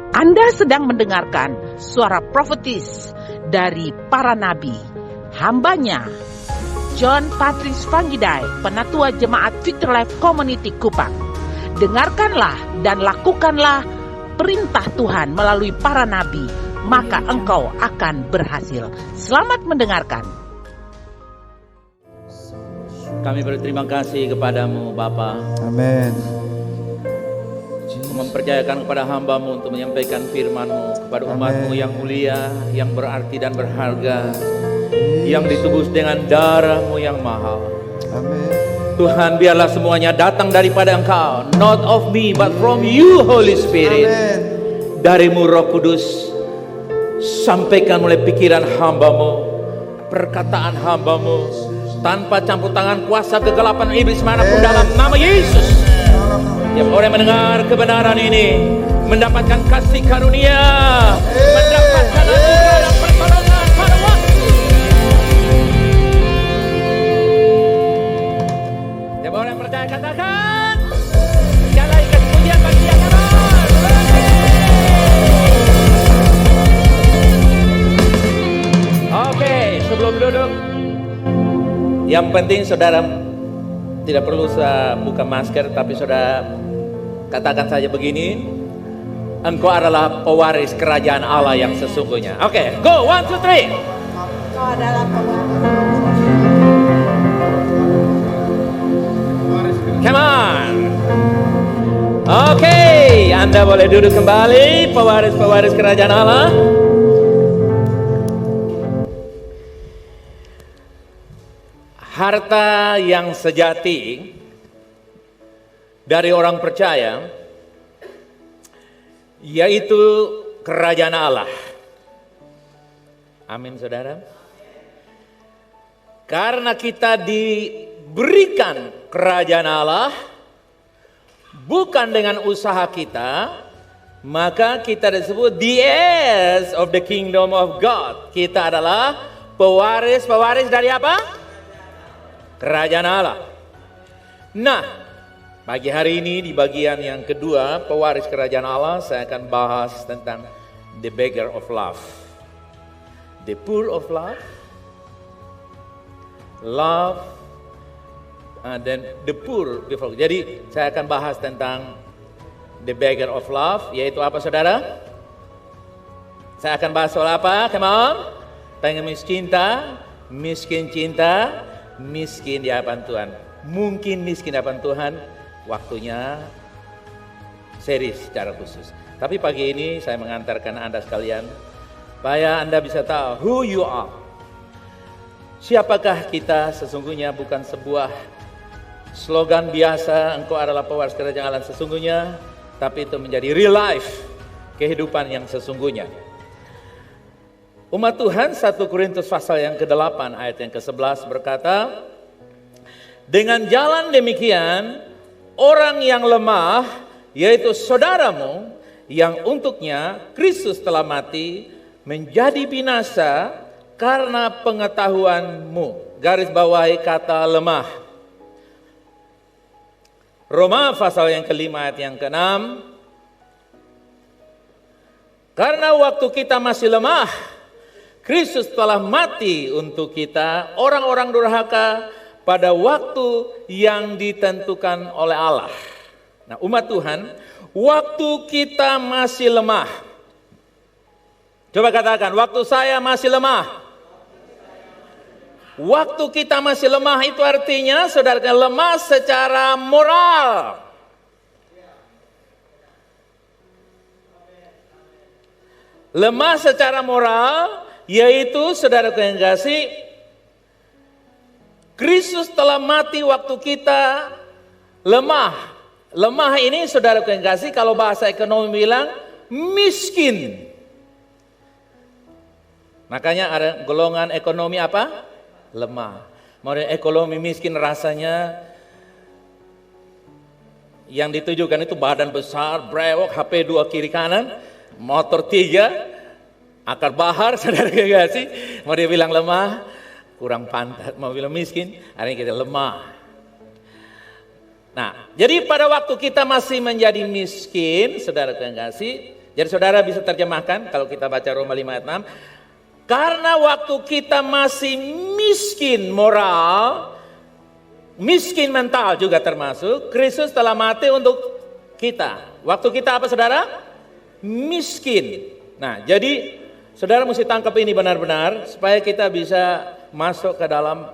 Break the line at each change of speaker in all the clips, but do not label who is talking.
Anda sedang mendengarkan suara profetis dari para nabi, hambanya John Patrice Vanggidai, Penatua Jemaat Victory Life Community Kupang. Dengarkanlah dan lakukanlah perintah Tuhan melalui para nabi, maka engkau akan berhasil. Selamat mendengarkan.
Kami berterima kasih kepadamu Bapa.
Amin.
Mempercayakan kepada hamba-Mu untuk menyampaikan firman-Mu kepada umat-Mu yang mulia, yang berarti dan berharga, yang ditebus dengan darah-Mu yang mahal.
Amin.
Tuhan, biarlah semuanya datang daripada Engkau, not of me but from you Holy Spirit.
Amin.
Darimu Roh Kudus, sampaikan mulai pikiran hamba-Mu, perkataan hamba-Mu, tanpa campur tangan kuasa kegelapan iblis manapun, dalam nama Yesus. Tiap orang mendengar kebenaran ini mendapatkan kasih karunia, mendapatkan anugerah dan pertolongan pada waktu. Tiap orang yang percaya katakan, segala ikat pujian bagi Dia Tuhan. Oke, sebelum duduk, yang penting saudara tidak perlu buka masker, tapi saudara katakan saja begini: engkau adalah pewaris kerajaan Allah yang sesungguhnya. Oke, go, 1, 2, 3.
Engkau adalah pewaris.
Come on. Oke, Anda boleh duduk kembali, pewaris-pewaris kerajaan Allah. Harta yang sejati dari orang percaya yaitu kerajaan Allah. Amin, saudara. Karena kita diberikan kerajaan Allah bukan dengan usaha kita, maka kita disebut the heirs of the kingdom of God. Kita adalah pewaris dari apa? Kerajaan Allah. Nah, pagi hari ini di bagian yang kedua, pewaris kerajaan Allah, saya akan bahas tentang the beggar of love, the poor of love, dan the poor before. Jadi saya akan bahas tentang the beggar of love, yaitu apa saudara? Saya akan bahas soal apa? Come on. Pengemis cinta, miskin cinta, miskin di hadapan Tuhan. Mungkin miskin di hadapan Tuhan, waktunya seri secara khusus. Tapi pagi ini saya mengantarkan Anda sekalian supaya Anda bisa tahu who you are. Siapakah kita sesungguhnya, bukan sebuah slogan biasa, engkau adalah pewaris kerajaan Allah sesungguhnya, tapi itu menjadi real life, kehidupan yang sesungguhnya. Umat Tuhan, 1 Korintus pasal yang ke-8 ayat yang ke-11 berkata, dengan jalan demikian, orang yang lemah, yaitu saudaramu, yang untuknya Kristus telah mati, menjadi binasa karena pengetahuanmu. Garis bawahi kata lemah. Roma pasal yang ke-5 ayat yang ke-6, karena waktu kita masih lemah, Kristus telah mati untuk kita, orang-orang durhaka, pada waktu yang ditentukan oleh Allah. Nah, umat Tuhan, waktu kita masih lemah. Coba katakan, waktu saya masih lemah. Waktu kita masih lemah itu artinya, saudara, lemah secara moral. Lemah secara moral, yaitu saudara yang kasih, Kristus telah mati waktu kita lemah. Lemah ini saudara yang kasih, kalau bahasa ekonomi bilang miskin. Makanya ada golongan ekonomi apa? Lemah. Mau ekonomi miskin rasanya yang ditujukan itu badan besar, brewok, HP 2 kiri kanan, motor 3, akar bahar, saudara kasih. Mau dia bilang lemah, kurang pantas. Mau bilang miskin, hari ini kita lemah. Nah, jadi pada waktu kita masih menjadi miskin, saudara kasih, Jadi saudara bisa terjemahkan kalau kita baca Roma 5 ayat 6. Karena waktu kita masih miskin moral, miskin mental juga termasuk, Kristus telah mati untuk kita. Waktu kita apa saudara? Miskin. Nah, jadi saudara mesti tangkap ini benar-benar supaya kita bisa masuk ke dalam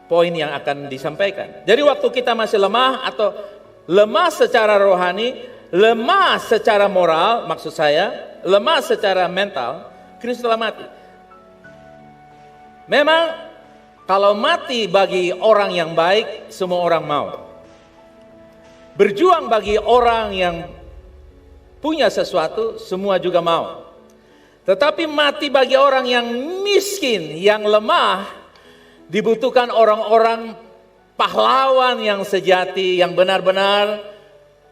poin yang akan disampaikan. Jadi waktu kita masih lemah atau lemah secara rohani, lemah secara moral, maksud saya, lemah secara mental, Kristus telah mati. Memang kalau mati bagi orang yang baik, semua orang mau. Berjuang bagi orang yang punya sesuatu, semua juga mau. Tetapi mati bagi orang yang miskin, yang lemah, dibutuhkan orang-orang pahlawan yang sejati, yang benar-benar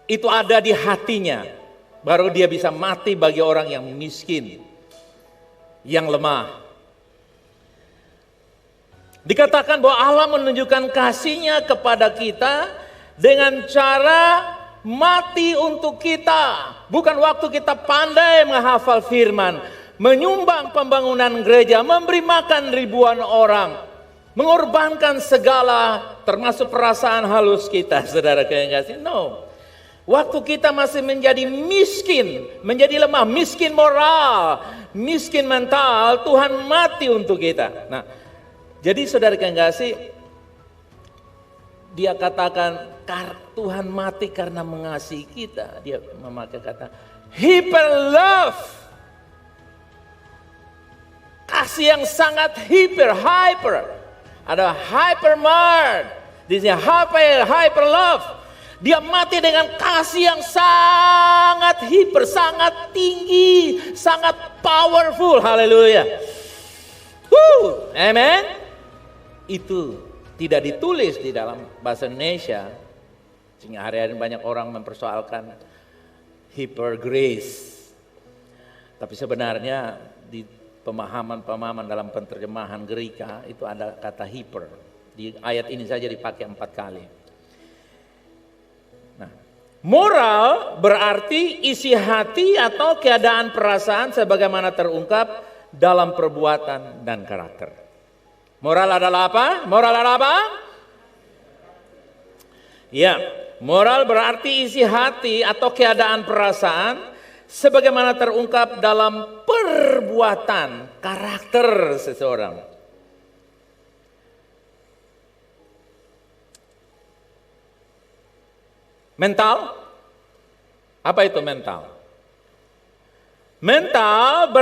itu ada di hatinya. Baru dia bisa mati bagi orang yang miskin, yang lemah. Dikatakan bahwa Allah menunjukkan kasih-Nya kepada kita dengan cara mati untuk kita. Bukan waktu kita pandai menghafal firman, menyumbang pembangunan gereja, memberi makan ribuan orang, mengorbankan segala termasuk perasaan halus kita, saudara yang kasih. No. Waktu kita masih menjadi miskin, menjadi lemah, miskin moral, miskin mental, Tuhan mati untuk kita. Nah, jadi saudara yang kasih, dia katakan Tuhan mati karena mengasihi kita. Dia memakai kata hyper love. Kasih yang sangat hyper. Ada hypermart. Di sini hyper love. Dia mati dengan kasih yang sangat hyper, sangat tinggi, sangat powerful. Haleluya. Amen. Itu tidak ditulis di dalam bahasa Indonesia, sehingga hari-hari banyak orang mempersoalkan hyper grace. Tapi sebenarnya di pemahaman dalam penerjemahan Gerika itu ada kata hyper. Di ayat ini saja dipakai 4 kali. Nah, moral berarti isi hati atau keadaan perasaan sebagaimana terungkap dalam perbuatan dan karakter. Moral adalah apa? Ya, moral berarti isi hati atau keadaan perasaan sebagaimana terungkap dalam perbuatan, karakter seseorang. Mental? Apa itu mental? Mental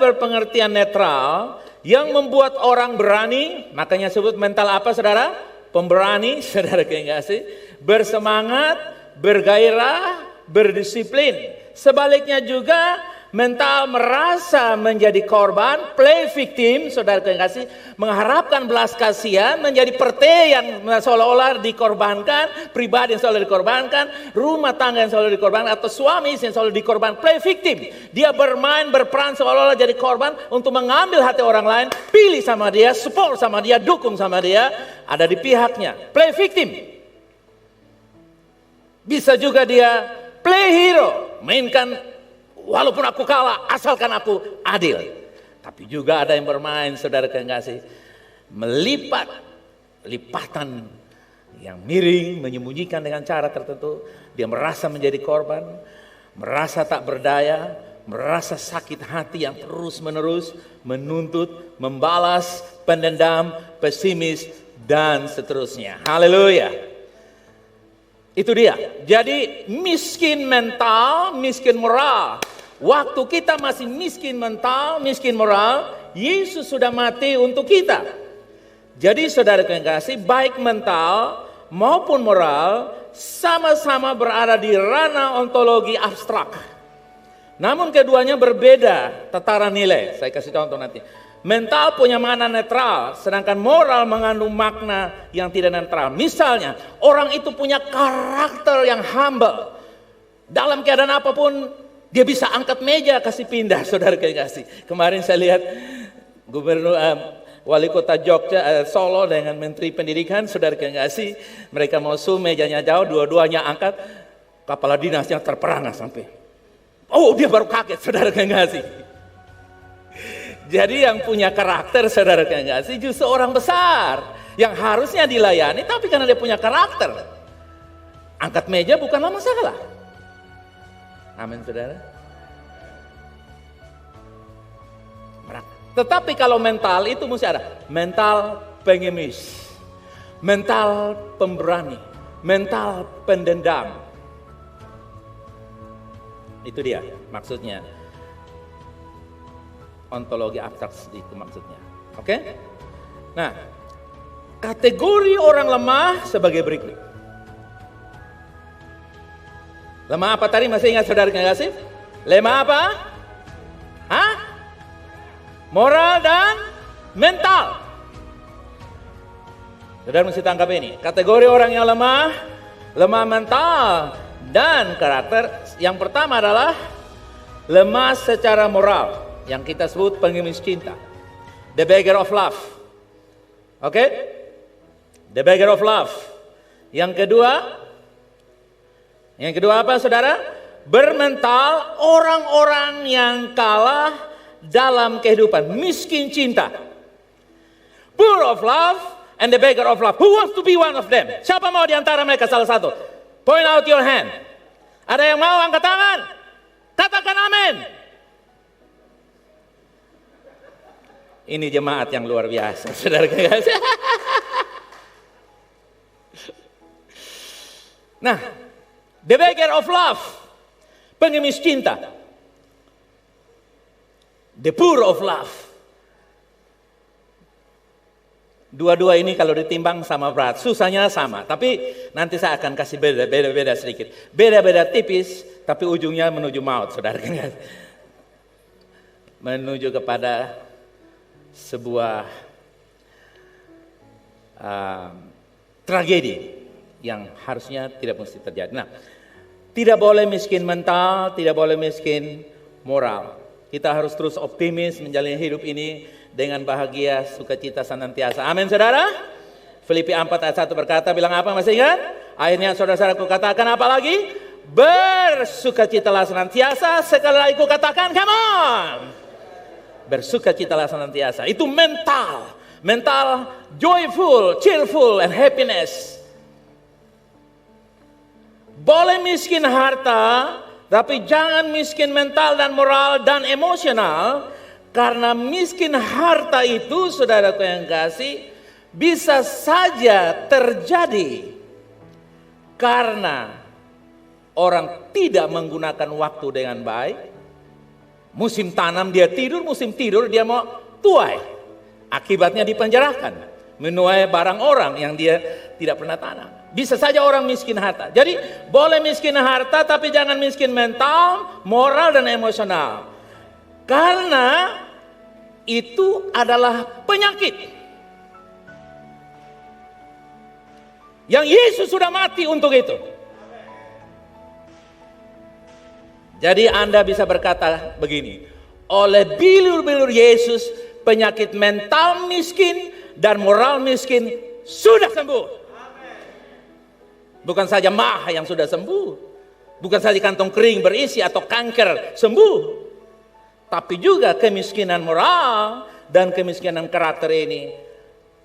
berpengertian netral yang membuat orang berani, makanya sebut mental apa saudara? Pemberani, saudara yang kasih, bersemangat, bergairah, berdisiplin. Sebaliknya juga mental merasa menjadi korban, play victim, saudara yang kasih, mengharapkan belas kasihan, menjadi perte yang seolah-olah dikorbankan, pribadi yang selalu dikorbankan, rumah tangga yang selalu dikorbankan, atau suami yang selalu dikorbankan, play victim. Dia berperan seolah-olah jadi korban untuk mengambil hati orang lain, pilih sama dia, support sama dia, dukung sama dia, ada di pihaknya, play victim. Bisa juga dia play hero, mainkan walaupun aku kalah, asalkan aku adil. Tapi juga ada yang bermain, saudara yang kasih, lipatan yang miring, menyembunyikan dengan cara tertentu. Dia merasa menjadi korban, merasa tak berdaya, merasa sakit hati yang terus menerus menuntut, membalas, pendendam, pesimis, dan seterusnya. Haleluya. Itu dia. Jadi miskin mental, miskin moral. Waktu kita masih miskin mental, miskin moral, Yesus sudah mati untuk kita. Jadi saudara yang kasih, baik mental maupun moral sama-sama berada di ranah ontologi abstrak. Namun keduanya berbeda tataran nilai. Saya kasih contoh nanti. Mental punya makna netral, sedangkan moral mengandung makna yang tidak netral. Misalnya, orang itu punya karakter yang humble. Dalam keadaan apapun, dia bisa angkat meja, kasih pindah, saudara kasih. Kemarin saya lihat Gubernur Wali Kota Jogja, Solo dengan Menteri Pendidikan, saudara kasih. Mereka mau mejanya jauh, dua-duanya angkat. Kepala dinasnya terperangah sampai. Oh, dia baru kaget, saudara kekasih. Jadi yang punya karakter, saudara kekasih, justru orang besar yang harusnya dilayani, tapi karena dia punya karakter, angkat meja bukanlah masalah. Amin, saudara. Tetapi kalau mental itu mesti ada mental pengemis, mental pemberani, mental pendendam. Itu dia maksudnya. Ontologi abstrak itu maksudnya. Oke? Nah, kategori orang lemah sebagai berikut. Lemah apa tadi? Masih ingat saudara kekasih? Lemah apa? Hah? Moral dan mental. Saudara mesti tangkap ini. Kategori orang yang lemah, lemah mental dan karakter. Yang pertama adalah lemah secara moral, yang kita sebut pengemis cinta. The beggar of love. Oke? The beggar of love. Yang kedua apa saudara? Bermental orang-orang yang kalah dalam kehidupan, miskin cinta. Poor of love and the beggar of love. Who wants to be one of them? Siapa mau diantara mereka salah satu? Point out your hand. Ada yang mau angkat tangan? Katakan amin. Ini jemaat yang luar biasa, saudara kekasih. Nah, the beggar of love, pengemis cinta. The poor of love. Dua-dua ini kalau ditimbang sama berat, susahnya sama. Tapi nanti saya akan kasih beda-beda sedikit. Beda-beda tipis, tapi ujungnya menuju maut, saudara. Menuju kepada sebuah tragedi yang harusnya tidak mesti terjadi. Nah, tidak boleh miskin mental, tidak boleh miskin moral. Kita harus terus optimis menjalani hidup ini dengan bahagia, sukacita senantiasa. Amin, saudara. Filipi 4 ayat 1 berkata, bilang apa, masih ingat? Akhirnya saudara-saudaraku katakan apa lagi? Bersukacitalah senantiasa. Sekali lagi ku katakan, come on. Bersukacitalah senantiasa. Itu mental. Mental joyful, cheerful, and happiness. Boleh miskin harta, tapi jangan miskin mental dan moral dan emosional. Karena miskin harta itu, saudaraku yang kasih, bisa saja terjadi karena orang tidak menggunakan waktu dengan baik. Musim tanam dia tidur, musim tidur dia mau tuai. Akibatnya dipenjarakan, menuai barang orang yang dia tidak pernah tanam. Bisa saja orang miskin harta. Jadi boleh miskin harta, tapi jangan miskin mental, moral, dan emosional. Karena itu adalah penyakit yang Yesus sudah mati untuk itu. Jadi Anda bisa berkata begini, oleh bilur-bilur Yesus, penyakit mental miskin dan moral miskin sudah sembuh. Bukan saja mah yang sudah sembuh, bukan saja kantong kering berisi atau kanker sembuh, tapi juga kemiskinan moral dan kemiskinan karakter ini.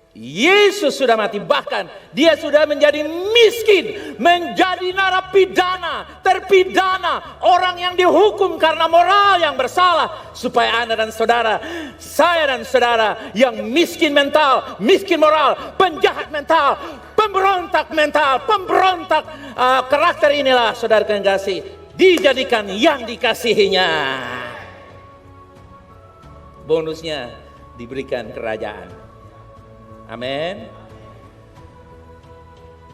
Yesus sudah mati, bahkan dia sudah menjadi miskin, menjadi narapidana, terpidana, orang yang dihukum karena moral yang bersalah, supaya Anda dan saudara, saya dan saudara yang miskin mental, miskin moral, penjahat mental, pemberontak mental, pemberontak karakter inilah, saudara yang kasih, dijadikan yang dikasihinya. Bonusnya diberikan kerajaan. Amin.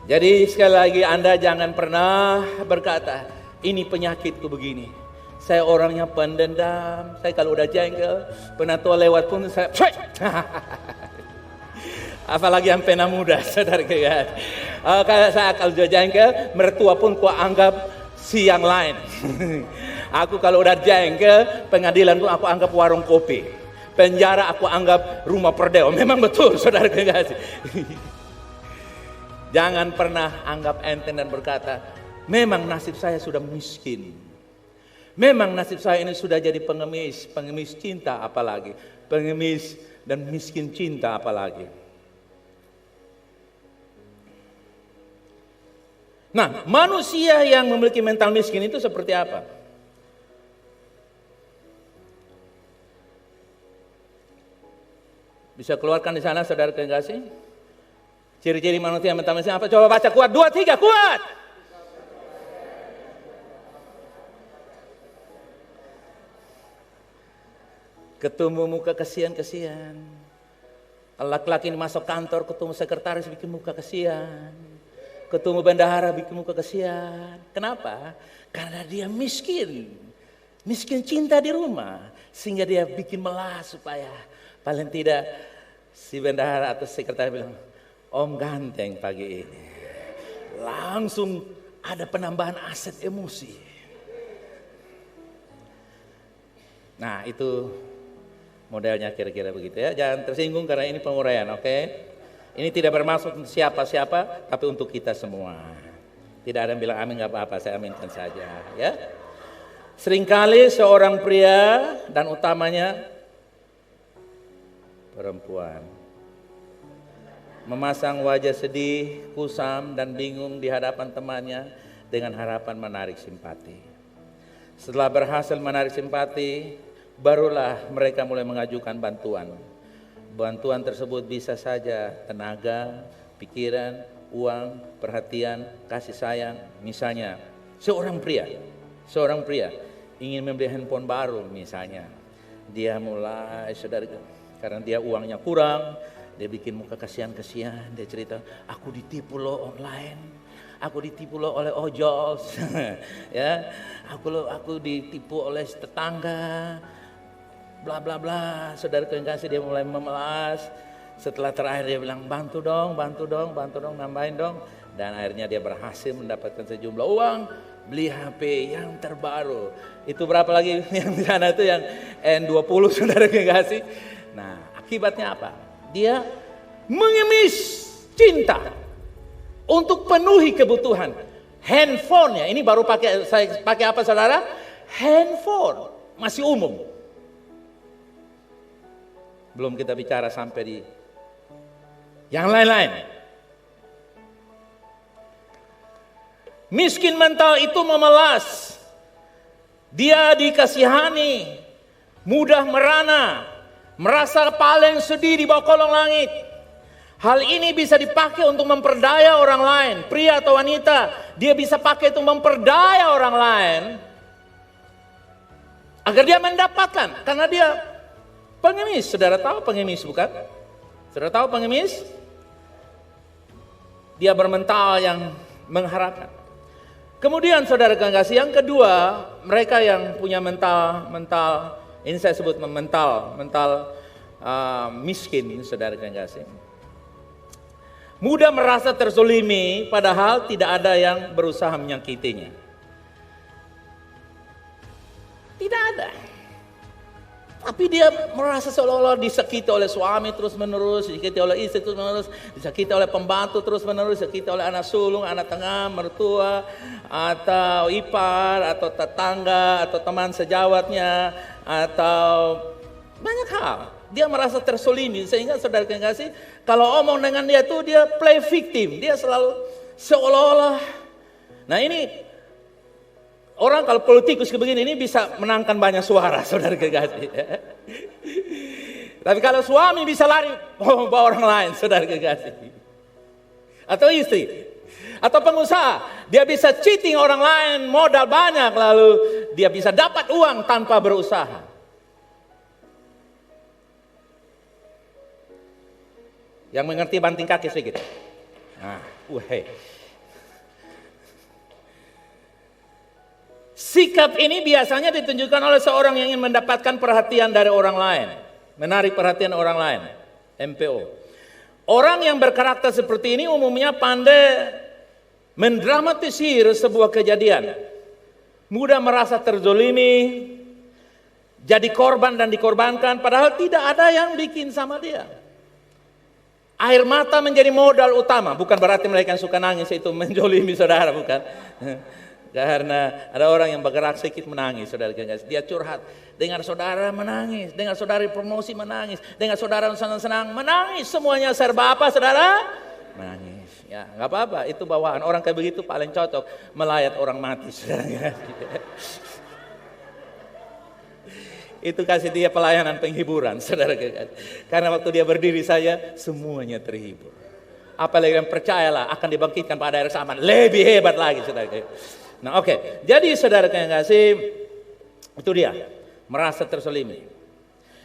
Jadi sekali lagi Anda jangan pernah berkata, ini penyakitku begini. Saya orangnya pendendam, saya kalau udah jengkel, penatua lewat pun saya apalagi yang pena muda, saudara kan. Kalau saya kalau udah jengkel, mertua pun ku anggap si yang lain. Aku kalau udah jengkel, pengadilan pun aku anggap warung kopi. Penjara aku anggap rumah perdeo. Memang betul, saudara kekasih. Jangan pernah anggap enteng dan berkata, memang nasib saya sudah miskin. Memang nasib saya ini sudah jadi pengemis cinta apalagi. Pengemis dan miskin cinta apalagi. Nah, manusia yang memiliki mental miskin itu seperti apa? Bisa keluarkan di sana saudara kekasih? Ciri-ciri manusia mental miskin apa? Coba baca kuat, 2, 3, kuat! Ketemu muka kasihan-kasihan. Laki-laki ini masuk kantor, ketemu sekretaris bikin muka kasihan. Ketemu bendahara bikin muka kasihan. Kenapa? Karena dia miskin. Miskin cinta di rumah. Sehingga dia bikin melas supaya paling tidak si bendahara atau sekretaris bilang, Om ganteng pagi ini. Langsung ada penambahan aset emosi. Nah itu modelnya kira-kira begitu ya. Jangan tersinggung karena ini penguraian, oke? Ini tidak bermaksud untuk siapa-siapa, tapi untuk kita semua. Tidak ada yang bilang amin, gak apa-apa, saya aminkan saja ya. Seringkali seorang pria dan utamanya perempuan memasang wajah sedih, kusam dan bingung di hadapan temannya dengan harapan menarik simpati. Setelah berhasil menarik simpati, barulah mereka mulai mengajukan bantuan. Bantuan tersebut bisa saja tenaga, pikiran, uang, perhatian, kasih sayang. Misalnya seorang pria ingin membeli handphone baru misalnya. Dia mulai karena dia uangnya kurang, dia bikin muka kasihan-kasihan, dia cerita, aku ditipu loh online, aku ditipu loh oleh ojol, ya, aku ditipu oleh tetangga, bla bla bla. Saudara kekasih, dia mulai memelas. Setelah terakhir dia bilang, bantu dong, nambahin dong. Dan akhirnya dia berhasil mendapatkan sejumlah uang, beli HP yang terbaru. Itu berapa lagi yang di sana itu yang N20 saudara kekasih. Nah, akibatnya apa? Dia mengemis cinta untuk penuhi kebutuhan. Handphonenya ini baru saya pakai apa saudara? Handphone masih umum. Belum kita bicara sampai di yang lain-lain. Miskin mental itu memelas. Dia dikasihani, mudah merana, merasa paling sedih di bawah kolong langit. Hal ini bisa dipakai untuk memperdaya orang lain. Pria atau wanita, dia bisa pakai untuk memperdaya orang lain agar dia mendapatkan, karena dia pengemis. Saudara tahu pengemis bukan? Saudara tahu pengemis? Dia bermental yang mengharapkan. Kemudian saudara kekasih, yang kedua, mereka yang punya mental ini saya sebut mental miskin, saudara kekasih. Mudah merasa terzolimi padahal tidak ada yang berusaha menyakitinya. Tidak ada. Tapi dia merasa seolah-olah disakiti oleh suami terus menerus, disakiti oleh istri terus menerus, disakiti oleh pembantu terus menerus, disakiti oleh anak sulung, anak tengah, mertua, atau ipar, atau tetangga, atau teman sejawatnya, atau banyak hal. Dia merasa tersolimi, sehingga saudara kekasih, kalau omong dengan dia tuh dia play victim, dia selalu seolah-olah. Nah ini orang kalau politikus begini ini bisa menangkan banyak suara, saudara kekasih. Tapi kalau suami bisa lari bawa orang lain, saudara kekasih. Atau istri, atau pengusaha, dia bisa cheating orang lain, modal banyak, lalu dia bisa dapat uang tanpa berusaha. Yang mengerti banting kaki sedikit. Nah, sikap ini biasanya ditunjukkan oleh seorang yang ingin mendapatkan perhatian dari orang lain, menarik perhatian orang lain, MPO. Orang yang berkarakter seperti ini umumnya pandai mendramatisir sebuah kejadian, mudah merasa terzolimi, jadi korban dan dikorbankan, padahal tidak ada yang bikin sama dia. Air mata menjadi modal utama, bukan berarti mereka yang suka nangis itu menjolimi saudara, bukan. Karena ada orang yang bergerak sedikit menangis, saudara guys. Dia curhat, dengar saudara menangis, dengar saudara promosi menangis, dengar saudara senang-senang menangis, semuanya serba apa saudara? Menangis. Ya, nggak apa-apa, itu bawaan. Orang kayak begitu paling cocok melayat orang mati, saudara guys. Itu kasih dia pelayanan penghiburan, saudara guys. Karena waktu dia berdiri saja, semuanya terhibur. Apalagi yang percayalah akan dibangkitkan pada akhir zaman, lebih hebat lagi, saudara guys. Nah oke, jadi saudara yang kasih, itu dia, merasa terselimi.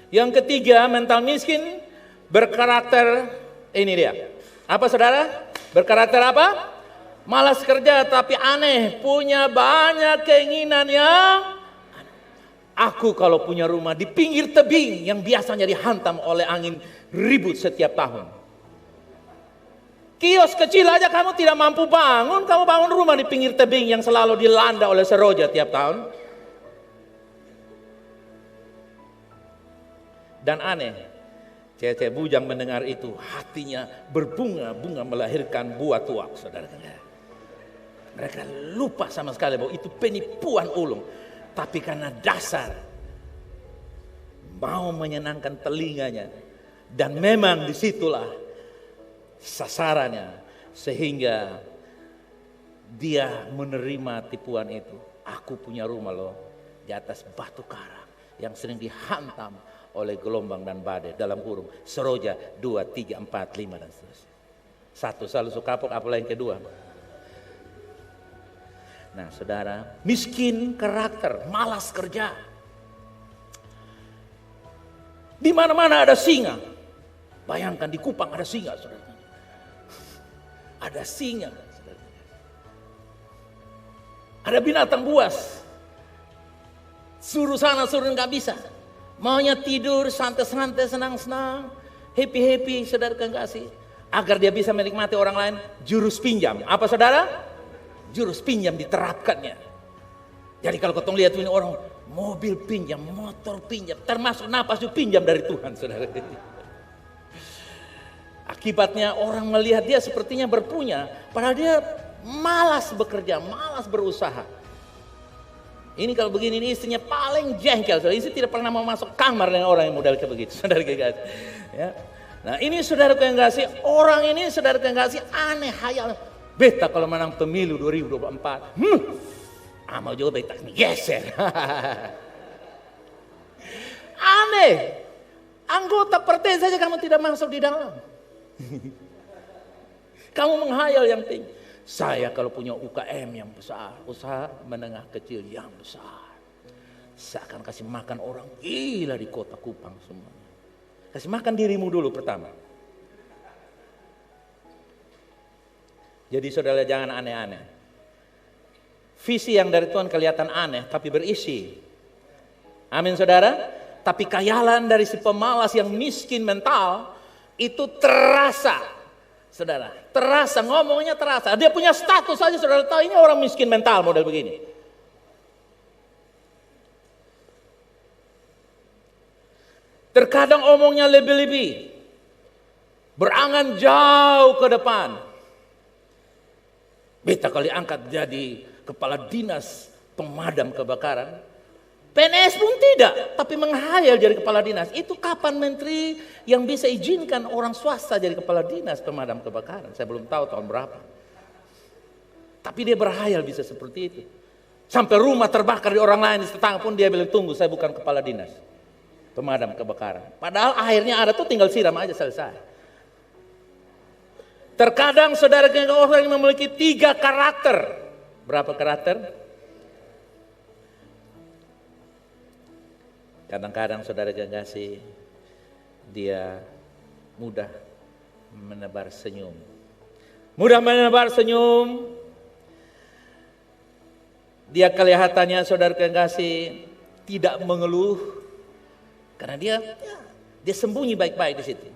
Yang ketiga, mental miskin berkarakter, ini dia. Apa saudara? Berkarakter apa? Malas kerja tapi aneh, punya banyak keinginan yang aku kalau punya rumah di pinggir tebing yang biasanya dihantam oleh angin ribut setiap tahun. Kios kecil aja kamu tidak mampu bangun, kamu bangun rumah di pinggir tebing yang selalu dilanda oleh seroja tiap tahun. Dan aneh, cewek-cewek bujang mendengar itu, hatinya berbunga-bunga melahirkan buah tuak, saudara. Mereka lupa sama sekali bahwa itu penipuan ulung. Tapi karena dasar mau menyenangkan telinganya, dan memang disitulah sasarannya, sehingga dia menerima tipuan itu. Aku punya rumah loh di atas batu karang yang sering dihantam oleh gelombang dan badai, dalam kurung seroja 2, 3, 4, 5 dan seterusnya. Satu selalu suka apalagi yang kedua. Nah saudara, miskin karakter, malas kerja. Di mana-mana ada singa. Bayangkan di Kupang ada singa, saudara. Ada singa, ada binatang buas, suruh sana suruh nggak bisa, maunya tidur santai-santai, senang-senang, happy-happy, saudara kasih, agar dia bisa menikmati orang lain. Jurus pinjam, apa saudara? Jurus pinjam diterapkannya. Jadi kalau kau lihat ini orang mobil pinjam, motor pinjam, termasuk napas juga pinjam dari Tuhan, saudara. Akibatnya orang melihat dia sepertinya berpunya, padahal dia malas bekerja, malas berusaha. Ini kalau begini, ini istrinya paling jengkel. Istri tidak pernah mau masuk kamar dengan orang yang model kayak begitu, saudara kasih. Ya. Nah ini saudara yang kasih, orang ini saudara yang kasih aneh hayal. Beta kalau menang pemilu 2024, amal juga beta geser. Aneh, anggota partai saja kamu tidak masuk di dalam. Kamu menghayal yang tinggi. Saya kalau punya UKM yang besar, usaha menengah kecil yang besar, saya akan kasih makan orang gila di kota Kupang semuanya. Kasih makan dirimu dulu pertama. Jadi saudara jangan aneh-aneh. Visi yang dari Tuhan kelihatan aneh tapi berisi. Amin saudara. Tapi khayalan dari si pemalas yang miskin mental itu terasa, saudara, terasa, ngomongnya terasa. Dia punya status saja, saudara tahu ini orang miskin mental model begini. Terkadang omongnya lebih-lebih, berangan jauh ke depan. Beta kali angkat jadi kepala dinas pemadam kebakaran. PNS pun tidak, tapi menghayal jadi kepala dinas. Itu kapan menteri yang bisa izinkan orang swasta jadi kepala dinas pemadam kebakaran? Saya belum tahu tahun berapa. Tapi dia berhayal bisa seperti itu. Sampai rumah terbakar di orang lain, di tetangga pun dia bilang, tunggu saya bukan kepala dinas pemadam kebakaran. Padahal akhirnya ada tuh tinggal siram aja selesai. Terkadang saudara orang yang memiliki 3 karakter. Berapa karakter? Kadang-kadang saudara kasih, dia mudah menebar senyum. Mudah menebar senyum. Dia kelihatannya saudara kasih tidak mengeluh. Karena dia sembunyi baik-baik di situ.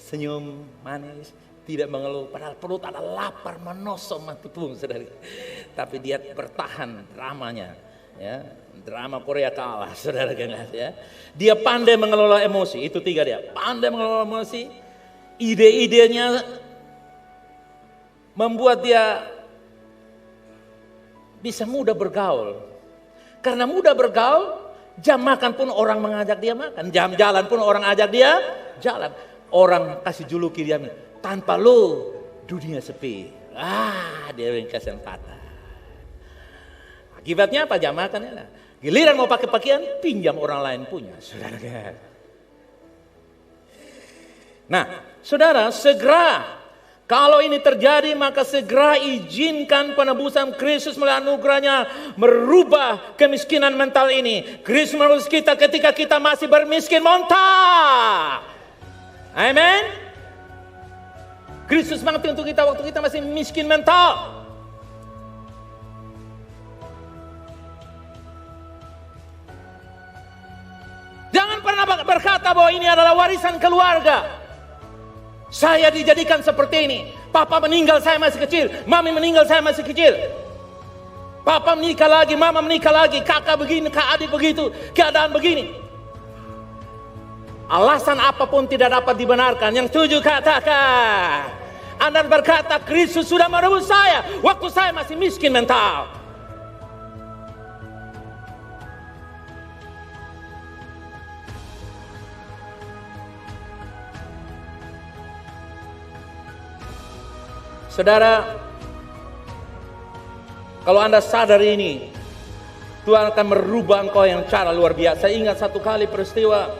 Senyum manis, tidak mengeluh. Padahal perut ada lapar, menosong mati pun saudara. Tapi dia bertahan dramanya. Ya, drama Korea kalah, saudara ya. Dia pandai mengelola emosi, itu 3 dia. Pandai mengelola emosi, ide-idenya membuat dia bisa mudah bergaul. Karena mudah bergaul, jam makan pun orang mengajak dia makan, jam jalan pun orang ajak dia jalan. Orang kasih juluki dia, tanpa lo dunia sepi. Dia yang kesempatan. Akibatnya apa? Jam makan ya. Giliran mau pakai pakaian, pinjam orang lain punya, saudara. Nah, saudara, segera kalau ini terjadi, maka segera izinkan penebusan Kristus melalui anugerahnya merubah kemiskinan mental ini. Kristus menebus kita ketika kita masih bermiskin mental. Amin. Kristus mati untuk kita waktu kita masih miskin mental. Jangan pernah berkata bahwa ini adalah warisan keluarga. Saya dijadikan seperti ini. Papa meninggal saya masih kecil, mami meninggal saya masih kecil. Papa menikah lagi, mama menikah lagi, kakak begini, kak adik begitu, keadaan begini. Alasan apapun tidak dapat dibenarkan. Yang setuju katakan. Anda berkata Kristus sudah menebus saya waktu saya masih miskin mental. Saudara, kalau Anda sadar ini, Tuhan akan merubah engkau yang cara luar biasa. Saya ingat satu kali peristiwa,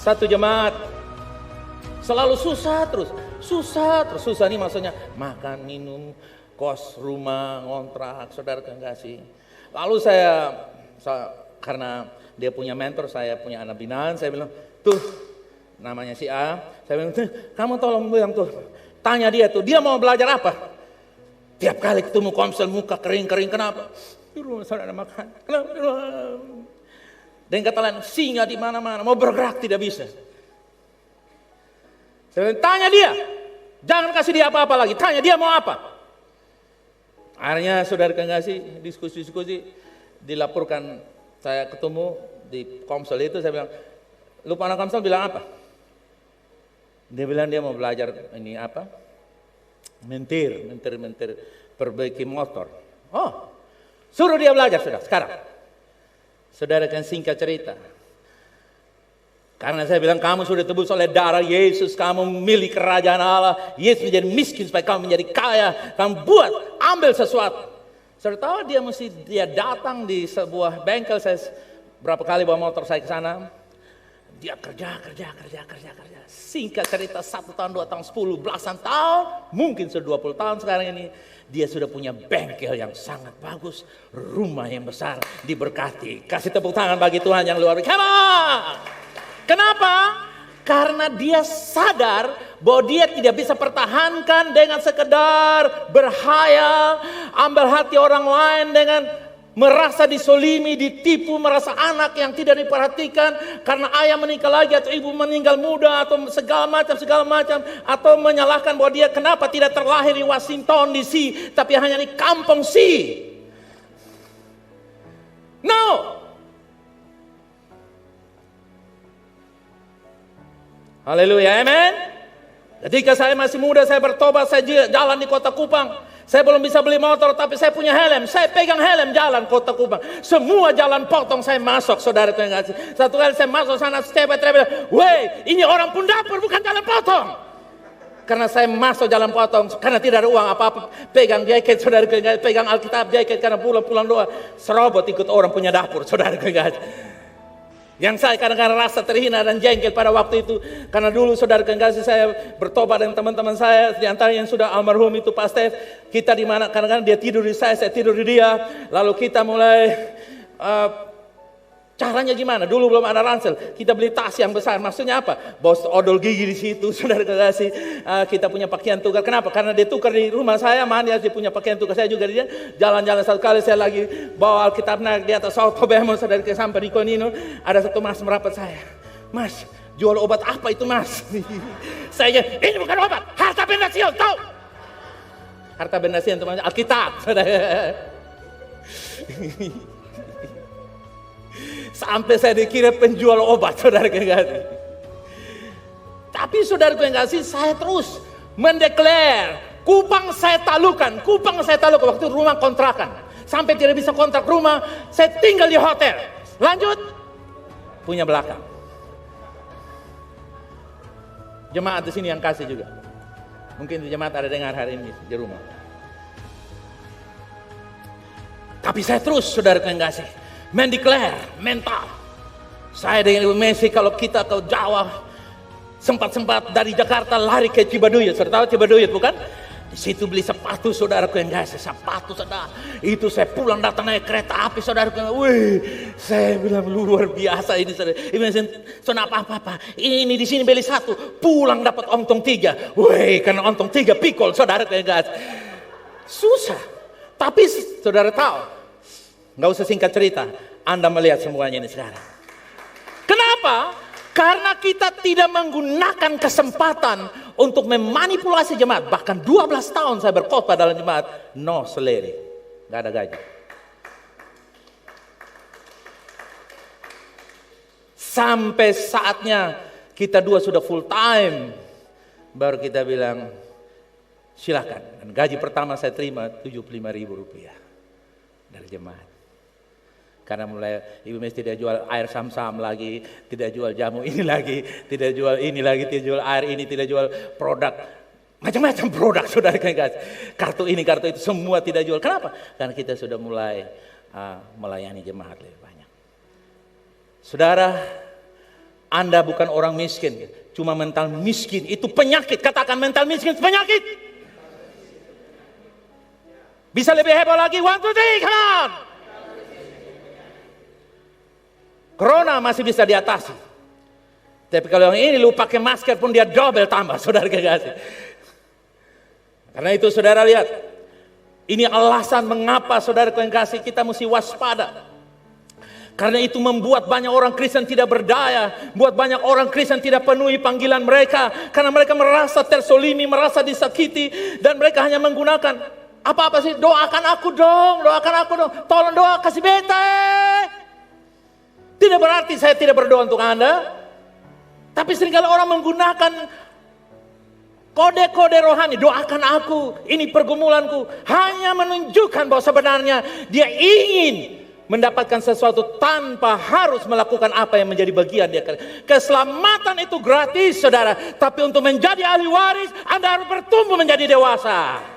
satu jemaat selalu susah terus. Susah ini maksudnya makan, minum, kos, rumah, ngontrak, saudara kasih. Lalu saya karena dia punya mentor, saya punya anak binaan, saya bilang, tuh namanya si A, saya bilang, tuh kamu tolong bilang tuh, tanya dia tuh, dia mau belajar apa? Tiap kali ketemu komsel muka kering-kering, kenapa? Di rumah saudara makan, kenapa? Dan kata lain, singa di mana-mana, mau bergerak tidak bisa. Saya bilang, tanya dia, jangan kasih dia apa-apa lagi, tanya dia mau apa. Akhirnya saudara kasih diskusi, dilaporkan saya ketemu di komsel itu, saya bilang, lupa anak komsel bilang apa? Dia bilang dia mau belajar ini apa? Mentir, perbaiki motor. Oh, suruh dia belajar sudah sekarang. Saudara kan singkat cerita. Karena saya bilang kamu sudah tebus oleh darah Yesus, kamu milik kerajaan Allah. Yesus menjadi miskin supaya kamu menjadi kaya. Kamu ambil sesuatu. Saudara tahu dia datang di sebuah bengkel, saya berapa kali bawa motor saya ke sana. Dia kerja. Singkat cerita 1 tahun, 2 tahun, 10, belasan tahun, mungkin sudah 20 tahun sekarang ini. Dia sudah punya bengkel yang sangat bagus, rumah yang besar, diberkati. Kasih tepuk tangan bagi Tuhan yang luar biasa. Come on! Kenapa? Karena dia sadar bahwa dia tidak bisa pertahankan dengan sekedar berhayal, ambil hati orang lain dengan merasa disolimi, ditipu, merasa anak yang tidak diperhatikan karena ayah menikah lagi atau ibu meninggal muda atau segala macam, atau menyalahkan bahwa dia kenapa tidak terlahir di Washington DC tapi hanya di kampung C. No. Haleluya, amen. Ketika saya masih muda, saya bertobat, saya jalan di kota Kupang. Saya belum bisa beli motor, tapi saya punya helm. Saya pegang helm jalan kota Kupang. Semua jalan potong saya masuk, saudara Tuhan kasih. Satu kali saya masuk sana, bilang, weh, ini orang pun dapur, bukan jalan potong. Karena saya masuk jalan potong, karena tidak ada uang apa-apa. Pegang jaket, saudara Tuhan kasih. Pegang Alkitab jaket, karena pulang doa. Serobot ikut orang punya dapur, saudara Tuhan kasih. Yang saya kadang-kadang rasa terhina dan jengkel pada waktu itu. Karena dulu saudara kekasih saya bertobat dengan teman-teman saya. Di antara yang sudah almarhum itu Pak Stef. Kita di mana kadang-kadang dia tidur di saya tidur di dia. Lalu kita mulai caranya gimana? Dulu belum ada ransel. Kita beli tas yang besar. Maksudnya apa? Bos odol gigi di situ, saudara kekasih. Kita punya pakaian tukar. Kenapa? Karena dia tukar di rumah saya, mandi dia punya pakaian tukar. Saya juga dia jalan-jalan satu kali saya lagi bawa Alkitab naik di atas auto bemo saudara sampai di Konino. Ada satu mas merapat saya. Mas, jual obat apa itu mas? Saya ini bukan obat, harta benda sial, tahu? Harta benda sial itu Alkitab, saudara. Sampai saya dikira penjual obat, saudara kekasih. Tapi saudara kekasih, saya terus mendeklar Kupang saya talukan waktu rumah kontrakan. sampai tidak bisa kontrak rumah, saya tinggal di hotel. Lanjut, punya belakang. Jemaat di sini yang kasih juga. Mungkin jemaat ada dengar hari ini di rumah. Tapi saya terus, saudara yang kasih, mendeklar mental. Saya dengan Ibu Messi kalau kita ke Jawa, sempat-sempat dari Jakarta lari ke Cibaduyut. Saudara tahu Cibaduyut bukan? Di situ beli sepatu, saudaraku yang kasih, sepatu saudara. Itu saya pulang datang naik kereta api, saudaraku. Wih, saya bilang luar biasa ini, saudara. Ibu saudara apa-apa. Ini di sini beli 1, pulang dapat ontong 3. Wih, karena ontong 3 pikul, saudaraku yang kasih. Susah. Tapi saudara tahu, nggak usah singkat cerita, Anda melihat semuanya ini sekarang. Kenapa? Karena kita tidak menggunakan kesempatan untuk memanipulasi jemaat. Bahkan 12 tahun saya berkhotbah dalam jemaat, no salary, nggak ada gaji. Sampai saatnya kita dua sudah full time, baru kita bilang silakan. Dan gaji pertama saya terima 75.000 rupiah dari jemaat. Karena mulai Ibu Messi tidak jual air sam-sam lagi, tidak jual jamu ini lagi, tidak jual ini lagi, tidak jual air ini, tidak jual produk, macam-macam produk, saudara guys. Kartu ini, kartu itu, semua tidak jual. Kenapa? Karena kita sudah mulai melayani jemaat lebih banyak. Saudara, Anda bukan orang miskin, cuma mental miskin itu penyakit. Katakan mental miskin penyakit. Bisa lebih hebat lagi, 1, 2, 3, come on. Corona masih bisa diatasi. Tapi kalau yang ini lu pakai masker pun dia double tambah, saudara kekasih. Karena itu saudara lihat, ini alasan mengapa saudara kekasih kita mesti waspada. Karena itu membuat banyak orang Kristen tidak berdaya, buat banyak orang Kristen tidak penuhi panggilan mereka, karena mereka merasa tersolimi, merasa disakiti, dan mereka hanya menggunakan apa-apa sih, doakan aku dong, tolong doa kasih beta. Tidak berarti saya tidak berdoa untuk Anda. Tapi seringkali orang menggunakan kode-kode rohani. Doakan aku, ini pergumulanku. Hanya menunjukkan bahwa sebenarnya dia ingin mendapatkan sesuatu tanpa harus melakukan apa yang menjadi bagian dia. Keselamatan itu gratis, saudara. Tapi untuk menjadi ahli waris, Anda harus bertumbuh menjadi dewasa.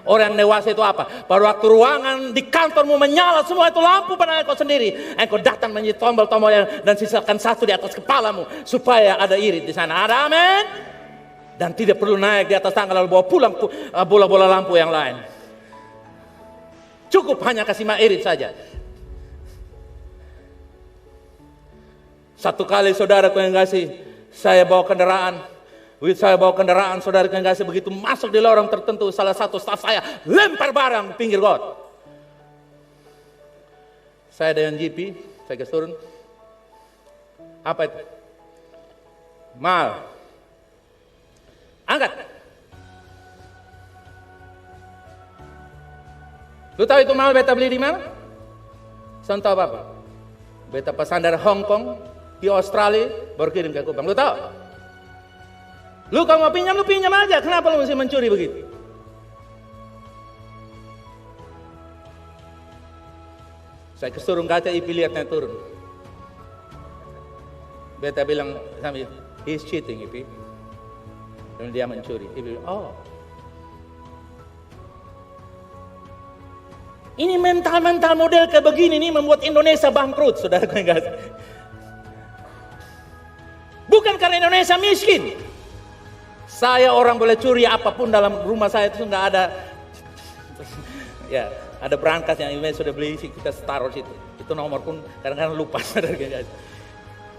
Orang dewasa itu apa? Pada waktu ruangan di kantormu menyala semua itu lampu pada engkau sendiri, engkau datang menjadi tombol-tombol dan sisakan 1 di atas kepalamu supaya ada irit di sana. Ada amin? Dan tidak perlu naik di atas tangga lalu bawa pulang bola-bola lampu yang lain. Cukup hanya kasih irit saja. Satu kali saudaraku yang kasih, saya bawa kendaraan. Saya bawa kendaraan, saudara yang kasih, begitu masuk di lorong tertentu, salah satu staf saya lempar barang pinggir got. Saya dengan GP, saya kasih turun. Apa itu? Mal. Angkat. Lu tahu itu mal beta beli di mana? Contoh apa? Beta pesan dari Hong Kong, di Australia, baru kirim ke Kupang. Lu tahu? Lu kalau mau pinjam, lu pinjam aja. Kenapa lu mesti mencuri begitu? Saya kesurung kaca, Ipi lihatnya turun. Beta bilang sambil, he's cheating, Ipi. Dan dia mencuri. Ipi bilang, oh. Ini mental-mental model kayak begini nih membuat Indonesia bangkrut, saudara. Bukan karena Indonesia miskin. Saya orang boleh curi apapun dalam rumah saya itu nggak ada. Ya, ada berangkas yang Ibu sudah beli, kita taruh situ. Itu nomor pun kadang-kadang lupa.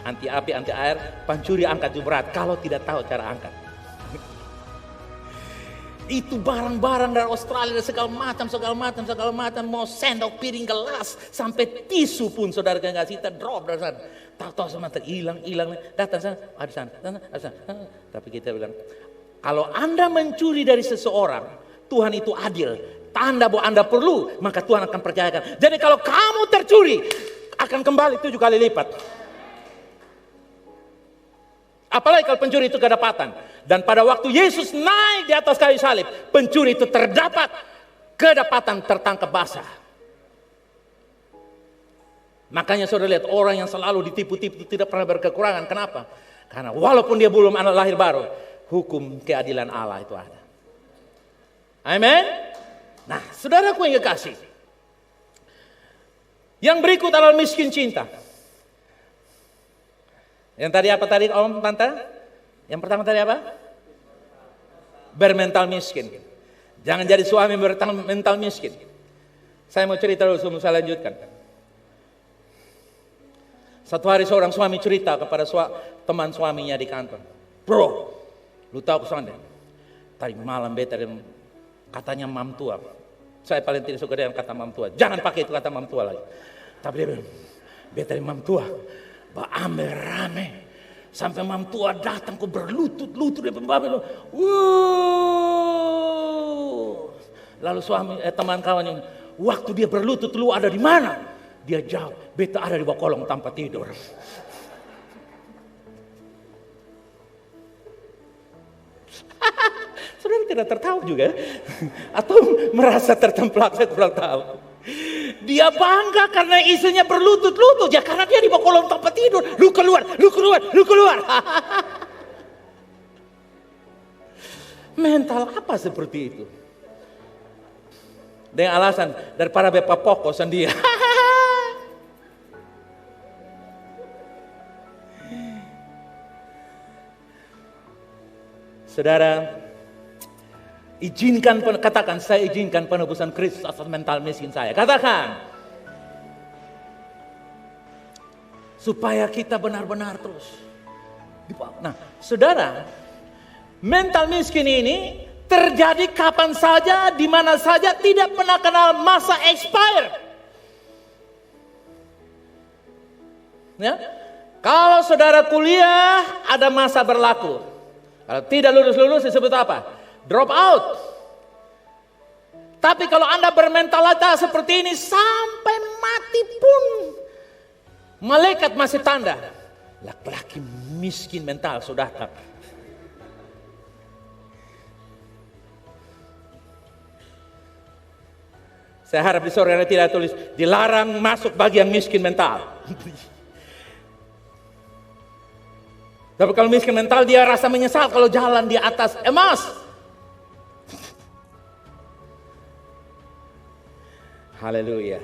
Anti api, anti air, pencuri angkat jubrat kalau tidak tahu cara angkat. Itu barang-barang dari Australia, segala macam, mau sendok, piring, gelas, sampai tisu pun saudara kasih kita drop dari sana. Tahu-tahu sebentar hilang, datang sana, ada sana. Tapi kita bilang, kalau Anda mencuri dari seseorang, Tuhan itu adil. Tanda bahwa Anda perlu, maka Tuhan akan percayakan. Jadi kalau kamu tercuri, akan kembali 7 kali lipat. Apalagi kalau pencuri itu kedapatan. Dan pada waktu Yesus naik di atas kayu salib, pencuri itu terdapat kedapatan tertangkap basah. Makanya saudara lihat orang yang selalu ditipu-tipu tidak pernah berkekurangan. Kenapa? Karena walaupun dia belum anak lahir baru, hukum keadilan Allah itu ada. Amin. Nah, saudaraku yang kekasih, yang berikut adalah miskin cinta. Yang tadi apa tadi Om, Tante? Yang pertama tadi apa? Bermental miskin. Jangan jadi suami bermental miskin. Saya mau cerita dulu sebelum saya lanjutkan. Satu hari seorang suami cerita kepada teman suaminya di kantor. Bro, lu tahu kesannya? Tadi malam beta katanya mam tua. Saya paling tidak suka dengan kata mam tua. Jangan pakai itu kata mam tua lagi. Tapi dia bilang, beta mam tua, ambil rame. Sampai mam tua datang kok berlutut-lutut di pembabe. Lalu teman kawannya, waktu dia berlutut lu ada di mana? Dia jawab, beta ada di bawah kolong tanpa tidur. Saudara tidak tertawa juga? Atau merasa tertemplak, saya kurang tahu. Dia bangga karena istrinya berlutut-lutut. Ya karena dia di bawah kolong tanpa tidur. Lu keluar. Mental apa seperti itu? Dengan alasan daripada bepa pokok sendiri. Saudara, katakan saya izinkan penebusan Kristus atas mental miskin saya. Katakan. Supaya kita benar-benar terus. Nah, saudara, mental miskin ini terjadi kapan saja, di mana saja, tidak pernah kenal masa expire. Ya? Kalau saudara kuliah, ada masa berlaku. Kalau tidak lulus disebut apa? Drop out. Tapi kalau Anda bermentalitas seperti ini sampai mati pun malaikat masih tanda. Laki-laki miskin mental saudara. Saya harap di sore hari tidak tulis dilarang masuk bagi yang miskin mental. Tapi kalau miskin mental dia rasa menyesal kalau jalan di atas emas. Haleluya.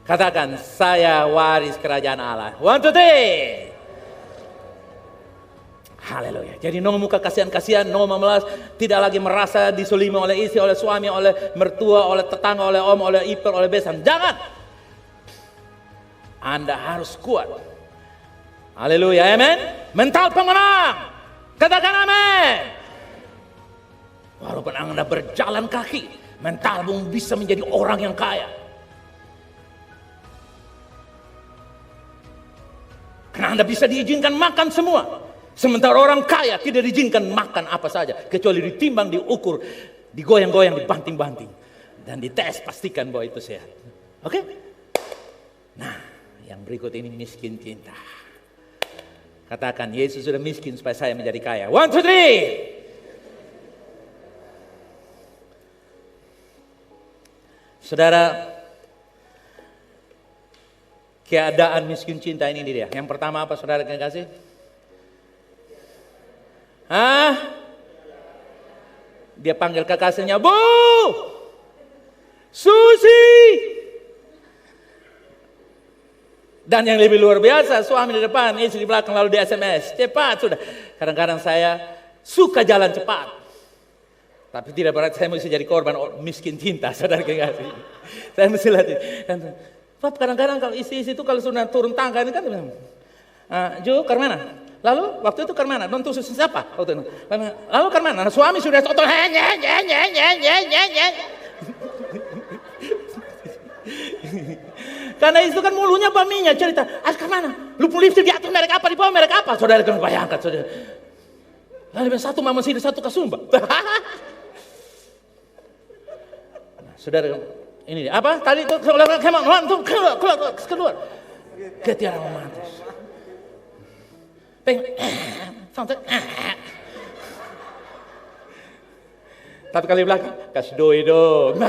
Katakan, saya waris kerajaan Allah. 1, 2, 3. Haleluya. Jadi no muka kasihan-kasihan, no memelas, tidak lagi merasa disolimi oleh istri, oleh suami, oleh mertua, oleh tetangga, oleh om, oleh ipar, oleh besan. Jangan. Anda harus kuat. Haleluya, amen. Mental pemenang. Katakan amin. Walaupun Anda berjalan kaki, mentalmu bisa menjadi orang yang kaya. Karena Anda bisa diizinkan makan semua. Sementara orang kaya tidak diizinkan makan apa saja. Kecuali ditimbang, diukur, digoyang-goyang, dibanting-banting. Dan dites, pastikan bahwa itu sehat. Oke? Nah, yang berikut ini miskin cinta. Katakan, Yesus sudah miskin supaya saya menjadi kaya. 1, 2, 3. Saudara, keadaan miskin cinta ini dia. Yang pertama apa saudara kasih? Dia panggil kekasihnya, Bu, Susi. Dan yang lebih luar biasa, suami di depan, istri di belakang, lalu di SMS. Cepat sudah. Kadang-kadang saya suka jalan cepat. Tapi tidak berarti saya mesti jadi korban miskin cinta, saudara kekasih. Saya mesti latih. Sebab kadang-kadang kalau istri itu kalau sudah turun tangga ini kan, Ju, ke mana? Lalu waktu itu ke mana? Nonton susu siapa? Lalu ke mana? Suami sudah tonton. Karena itu kan mulunya baminya cerita. Kemana? Lu lipstick di atas merek apa? Di bawah merek apa? Saudara kan bayangkan saudara. Lalu satu mama sini, satu kasumba. Saudara ini apa? Tadi itu keluar. Ketiara romantis. Tapi kali belakang kasih doi dong.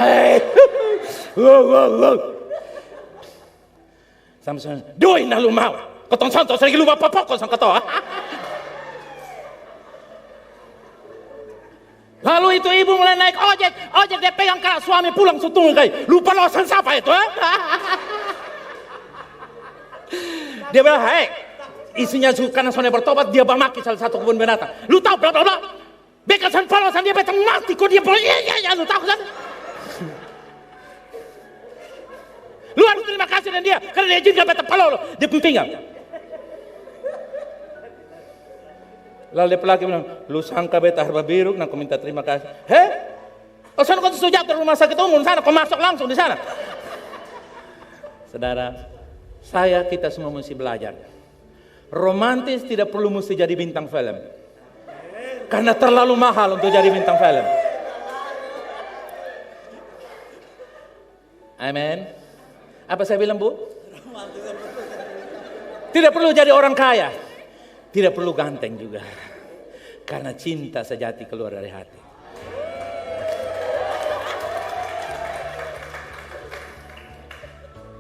Sampai doi na lu mau. Kotong santos lagi lu bapak pokok sang kata. Lalu itu ibu mulai naik ojek dia pegang kerak suami pulang sutung kayak lupa losan siapa itu? Dia bilang, hei, isinya karena soalnya bertobat dia bamaki salah satu kebun binatang. Lu tahu bla bla bla? Bekasan palosan dia betang mati kok dia bilang iya lu tahu kan? Lu harus terima kasih dengan dia karena dia izinkan betang palo dia pun tinggal. Lalu dia pelaki bilang, lu sangka beta harba biru, nah kau minta terima kasih. Heh? Oh sana kau sejak dari rumah sakit umum sana, kau masuk langsung di sana. Saudara, kita semua mesti belajar. Romantis tidak perlu mesti jadi bintang film. Karena terlalu mahal untuk jadi bintang film. Amin. Apa saya bilang, Bu? Tidak perlu jadi orang kaya. Tidak perlu ganteng juga. Karena cinta sejati keluar dari hati.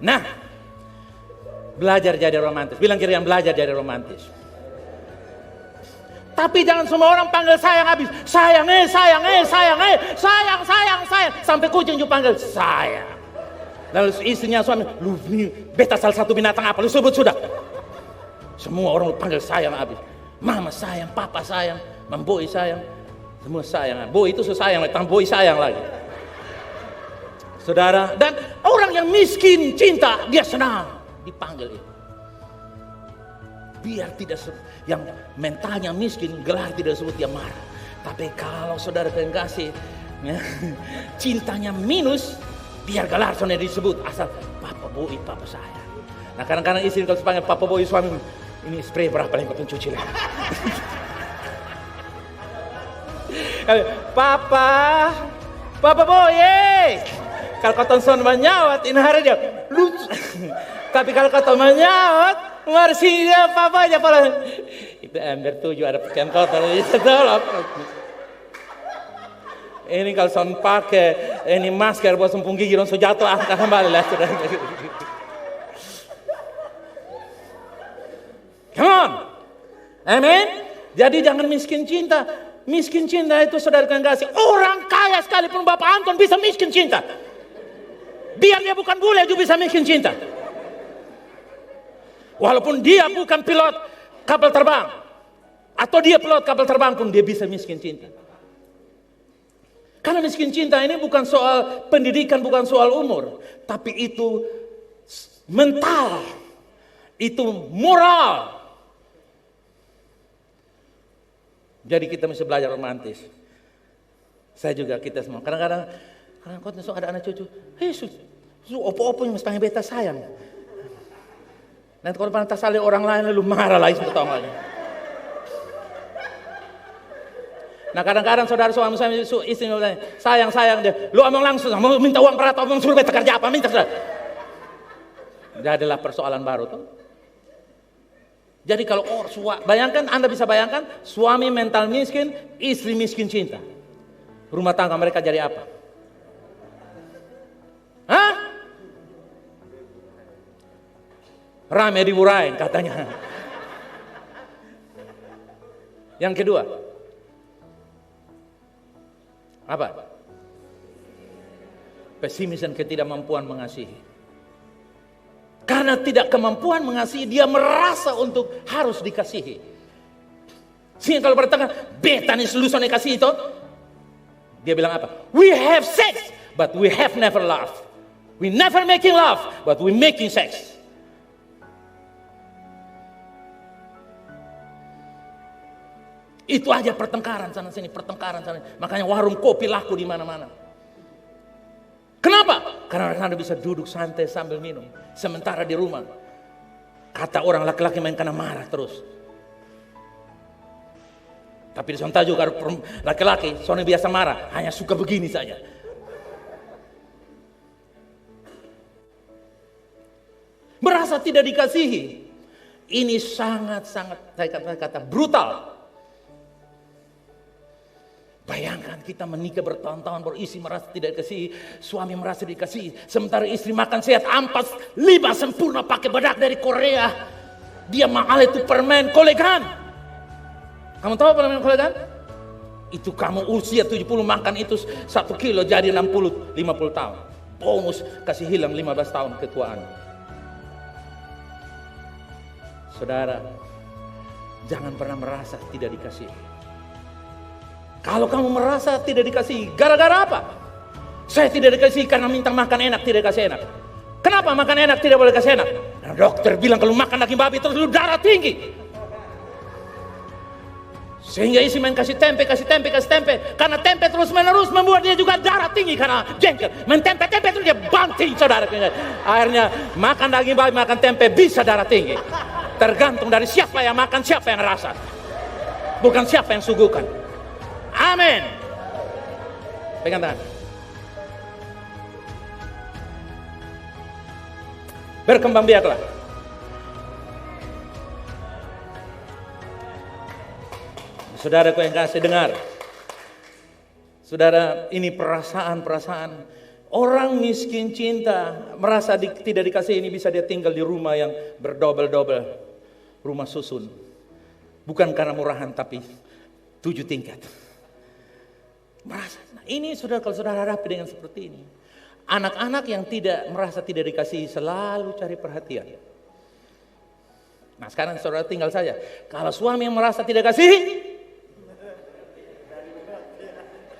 Nah, belajar jadi romantis. Bilang kira yang belajar jadi romantis. Tapi jangan semua orang panggil sayang habis. Sayang. Sampai kucing juga panggil sayang. Lalu istrinya suami, lu beta salah satu binatang apa? Lu sebut sudah. Semua orang panggil sayang habis. Mama sayang, papa sayang, Boy sayang. Semua sayang. Boy itu sayang, tambah Boy sayang lagi. Saudara, dan orang yang miskin cinta, dia senang dipanggil itu. Biar tidak yang mentalnya miskin, gelar tidak sebut dia marah. Tapi kalau saudara kasih cintanya minus, biar gelar soalnya disebut asal papa Boy, papa sayang. Nah kadang-kadang istri kalau panggil papa Boy suami, ini spray berapa yang kau pencuci lah. Papa Boy, kalau kau tonton menyawat ini hari dia lucu. Tapi kalau kau tonton menyawat, marsi dia papa aja pala. Itu ember 7 ada pakaian kotor itu tolong. Ini kalau son pakai ini masker buat sumpung gigi langsung jatuh angkat kembali lah. Come on. Amen. Jadi jangan miskin cinta. Miskin cinta itu saudara kasih. Orang kaya sekalipun Bapak Anton bisa miskin cinta. Biar dia bukan bule juga bisa miskin cinta. Walaupun dia bukan pilot kapal terbang. Atau dia pilot kapal terbang pun dia bisa miskin cinta. Karena miskin cinta ini bukan soal pendidikan, bukan soal umur. Tapi itu mental. Itu moral. Jadi kita mesti belajar romantis. Saya juga, kita semua. Kadang-kadang kau ada anak cucu. Hei, opo-opo yang mesti panggil beta sayang. Nanti kalau pantas salih orang lain lalu marah lagi sebetulnya. Nah kadang-kadang saudara suami saya istri sayang dia. Lu omong langsung, mau minta uang berapa, omong suruh beta kerja apa, minta saudara. Jadilah persoalan baru tuh. Jadi kalau bayangkan, Anda bisa bayangkan suami mental miskin, istri miskin cinta. Rumah tangga mereka jadi apa? Hah? Rame diburain katanya. Yang kedua. Apa? Pesimis dan ketidakmampuan mengasihi. Karena tidak kemampuan mengasihi, dia merasa untuk harus dikasihi. Sehingga kalau bertanya, beta nih selusan dikasih itu. Dia bilang apa? We have sex, but we have never loved. We never making love, but we making sex. Itu aja pertengkaran sana sini, pertengkaran sana. Makanya warung kopi laku di mana-mana. Kenapa? Karena Anda bisa duduk santai sambil minum. Sementara di rumah, kata orang laki-laki main karena marah terus. Tapi di sana juga laki-laki, soalnya biasa marah, hanya suka begini saja. Merasa tidak dikasihi. Ini sangat-sangat, saya kata brutal. Bayangkan kita menikah bertahun-tahun, baru istri merasa tidak dikasih, suami merasa dikasih. Sementara istri makan sehat, ampas, 5 sempurna pakai bedak dari Korea. Dia mahal itu permen kolegan. Kamu tahu permen kolegan? Itu kamu usia 70 makan itu 1 kilo jadi 50 tahun. Bonus kasih hilang 15 tahun ketuaan. Saudara, jangan pernah merasa tidak dikasih. Kalau kamu merasa tidak dikasih, gara-gara apa? Saya tidak dikasih karena minta makan enak, tidak dikasih enak. Kenapa makan enak tidak boleh kasih enak? Nah, dokter bilang kalau makan daging babi terus lu darah tinggi. Sehingga isi main kasih tempe. Karena tempe terus menerus membuat dia juga darah tinggi karena jengkel. Main tempe terus dia banting, saudara. Akhirnya makan daging babi, makan tempe bisa darah tinggi. Tergantung dari siapa yang makan, siapa yang rasa. Bukan siapa yang suguhkan. Amin. Pegang tangan. Berkembang biaklah. Saudaraku yang kasih, dengar. Saudara, ini perasaan orang miskin cinta merasa tidak dikasih, ini bisa dia tinggal di rumah yang berdobel-dobel, rumah susun. Bukan karena murahan tapi 7 tingkat. Merasa, nah ini saudara, kalau saudara hadapi dengan seperti ini, anak-anak yang tidak merasa tidak dikasih selalu cari perhatian. Nah sekarang saudara tinggal saja, kalau suami yang merasa tidak kasih,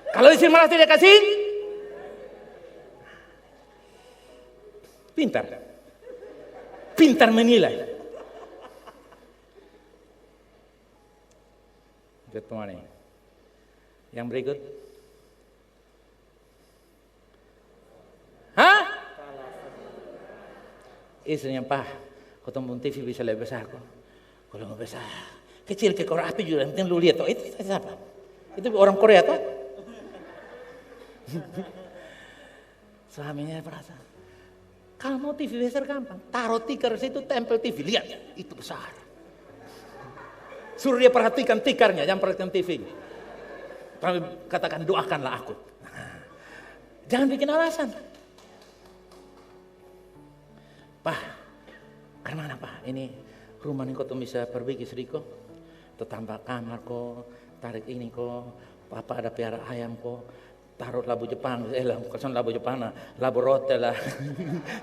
kalau istri merasa tidak kasih, pintar menilai. Good morning. Yang berikut. Hah? Istrinya, Pak, kau tonton TV bisa lebih besar kok. Kalau nggak besar, kecil ke korek api juga. Yang penting lu lihat, itu siapa? Itu orang Korea toh? Suaminya merasa, kalau mau TV besar gampang, taruh tikar situ, tempel TV, lihat itu besar. Suruh dia perhatikan tikarnya, jangan perhatikan TV. Katakan doakanlah aku. Jangan bikin alasan. Pak, karena mana Pak? Ini rumah ini kau tuh bisa perbaiki sedikit. Tuh tambah kamar kok, tarik ini kok. Papa ada piara ayam kok. Taruh labu Jepang, kosan labu Jepang, labu rote lah.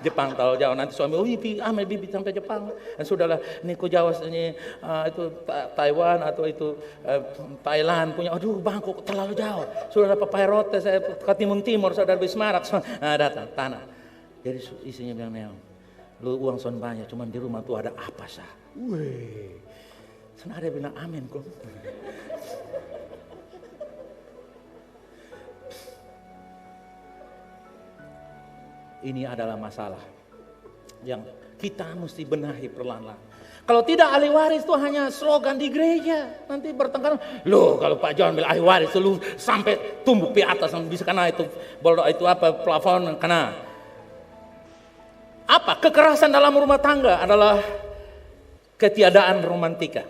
Jepang tahu jauh, nanti suami, ambil bibi sampai Jepang. Dan sudahlah, ini kok Jawa ini itu Taiwan atau itu Thailand punya. Aduh bang, kok terlalu jauh. Sudah papai rote, saya ke timur, saudara Bismarak. Nah, datang tanah. Jadi isinya bilang, lu uang son banyak, cuman di rumah tuh ada apa sah? Wih, sana ada bilang amin kok. Ini adalah masalah yang kita mesti benahi perlahan-lahan. Kalau tidak, ahli waris itu hanya slogan di gereja. Nanti bertengkar, loh kalau Pak John bilang ahli waris itu lu sampai tumbuh di atas, bisa kena itu plafon kena. Apa? Kekerasan dalam rumah tangga adalah ketiadaan romantika.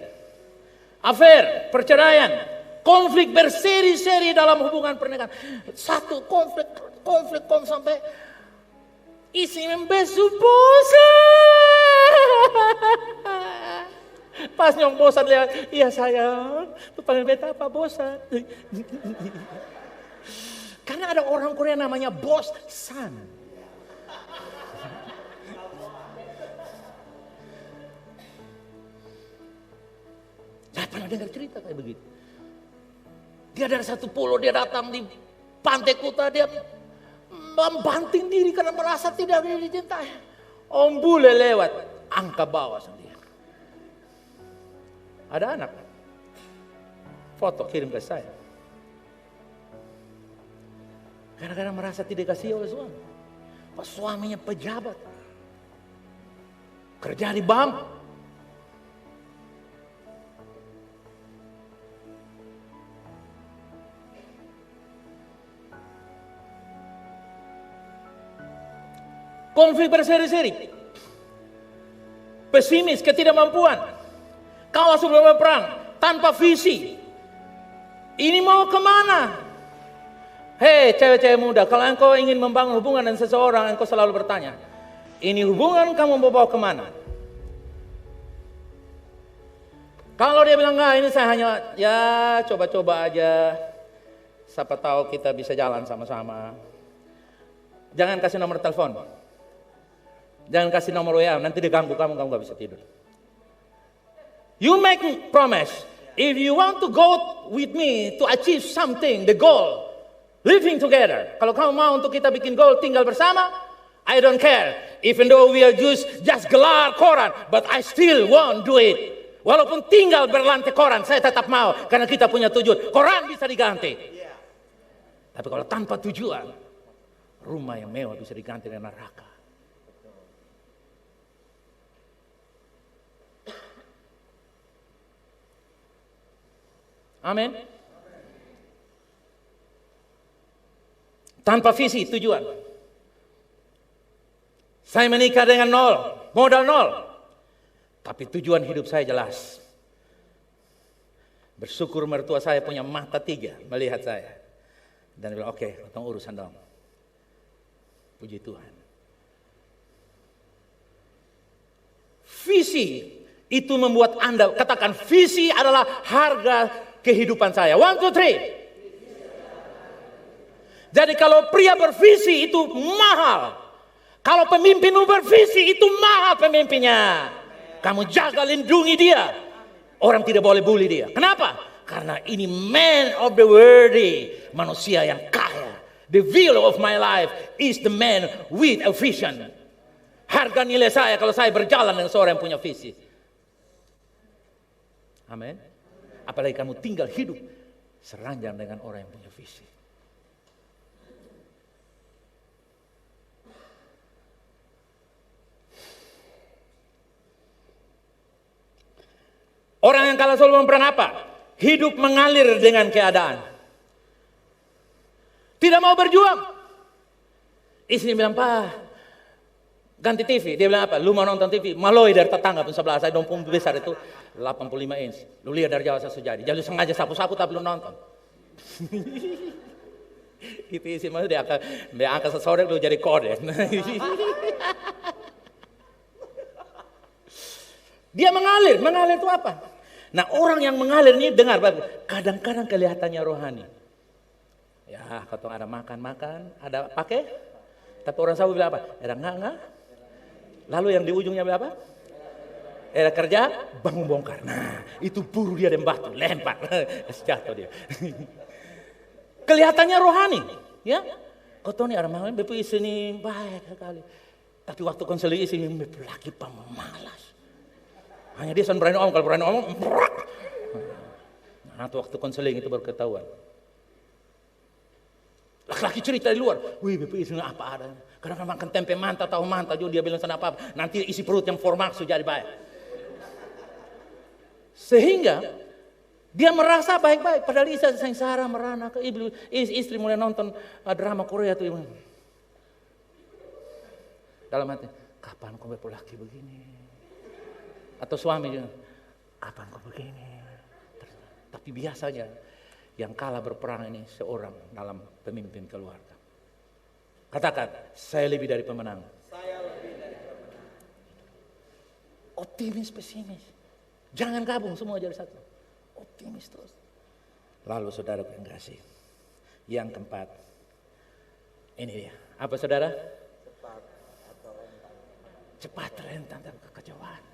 Affair, perceraian, konflik berseri-seri dalam hubungan pernikahan. Satu konflik sampai isi membesu bosan. Pas nyong bosan lihat, iya sayang, tuh panggil beta apa bosan. Karena ada orang Korea namanya bos san. Saya pernah dengar cerita kayak begitu. Dia dari satu pulau, dia datang di pantai Kuta, dia membanting diri karena merasa tidak dicintai. Om bule lewat, angka bawah sendiri. Ada anak, foto kirim ke saya. Karena merasa tidak dikasih oleh suami. Pas suaminya pejabat, kerja di bank. Konflik berseri-seri, pesimis, ketidakmampuan, kalah sebelum berperang, tanpa visi. Ini mau kemana? Hei cewek-cewek muda, kalau engkau ingin membangun hubungan dengan seseorang, engkau selalu bertanya, ini hubungan kamu mau bawa kemana? Kalau dia bilang, enggak, ini saya hanya ya coba-coba aja, siapa tahu kita bisa jalan sama-sama. Jangan kasih nomor telepon, jangan kasih nomor WA, nanti dia ganggu kamu gak bisa tidur. You make promise, if you want to go with me to achieve something, the goal, living together. Kalau kamu mau untuk kita bikin goal tinggal bersama, I don't care. Even though we are just gelar koran, but I still won't do it. Walaupun tinggal berlantai koran, saya tetap mau. Karena kita punya tujuan. Koran bisa diganti. Tapi kalau tanpa tujuan, rumah yang mewah bisa diganti dengan neraka. Amin. Tanpa visi, tujuan. Saya menikah dengan nol, modal nol. Tapi tujuan hidup saya jelas. Bersyukur mertua saya punya mata 3 melihat saya. Dan bilang, oke, potong urusan dong. Puji Tuhan. Visi itu membuat Anda, katakan visi adalah harga kehidupan saya. 1, 2, 3. Jadi kalau pria bervisi itu mahal. Kalau pemimpin bervisi itu mahal pemimpinnya. Kamu jaga, lindungi dia. Orang tidak boleh bully dia. Kenapa? Karena ini man of the worthy. Manusia yang kaya. The will of my life is the man with a vision. Harga nilai saya kalau saya berjalan dengan seorang yang punya visi. Amin. Apalagi kamu tinggal hidup seranjang dengan orang yang punya visi. Orang yang kalah Solomon pernah apa? Hidup mengalir dengan keadaan. Tidak mau berjuang. Istri bilang, Pak, ganti TV. Dia bilang apa? Lu mau nonton TV? Maloi dari tetangga pun sebelah. Saya dompung besar itu 85 inch. Lu lihat dari jauh saya sejadi. Jadi sengaja sapu-sapu tapi lu nonton. Itu isi maksudnya dia angkat sesorek lu jadi kode. Dia mengalir itu apa? Nah orang yang mengalir ini dengar, kadang-kadang kelihatannya rohani. Ya kalau ada makan, ada pakai. Tapi orang sabu bilang apa? Ada enggak. Lalu yang di ujungnya bilang apa? Ada kerja, bangun bongkar. Nah itu buru dia dan batu, lempar. Jatuh dia. Kelihatannya rohani. Ya, kau nih ada makan, bepu sini baik sekali. Tapi waktu konseling sini laki pemalas. Hanya dia berani omong, kalau berani omong, nah waktu konseling itu baru ketahuan. Laki-laki cerita di luar, wih BP isi apa ada. Kadang-kadang makan tempe manta, tahu manta juga dia bilang sana apa. Nanti isi perut yang formaksu jadi baik. Sehingga dia merasa baik-baik. Padahal Isa sengsara merana ke istri mulai nonton drama Korea tuh. Dalam hati, kapan kau laki begini? Atau suami juga, kapan kau begini? Tapi biasanya yang kalah berperang ini seorang dalam pemimpin keluarga. Katakan, saya lebih dari pemenang. Optimis, pesimis. Jangan gabung semua jadi satu. Optimis terus. Lalu saudara yang kasih. Yang keempat. Ini dia. Apa saudara? Cepat rentan dan kekecewaan.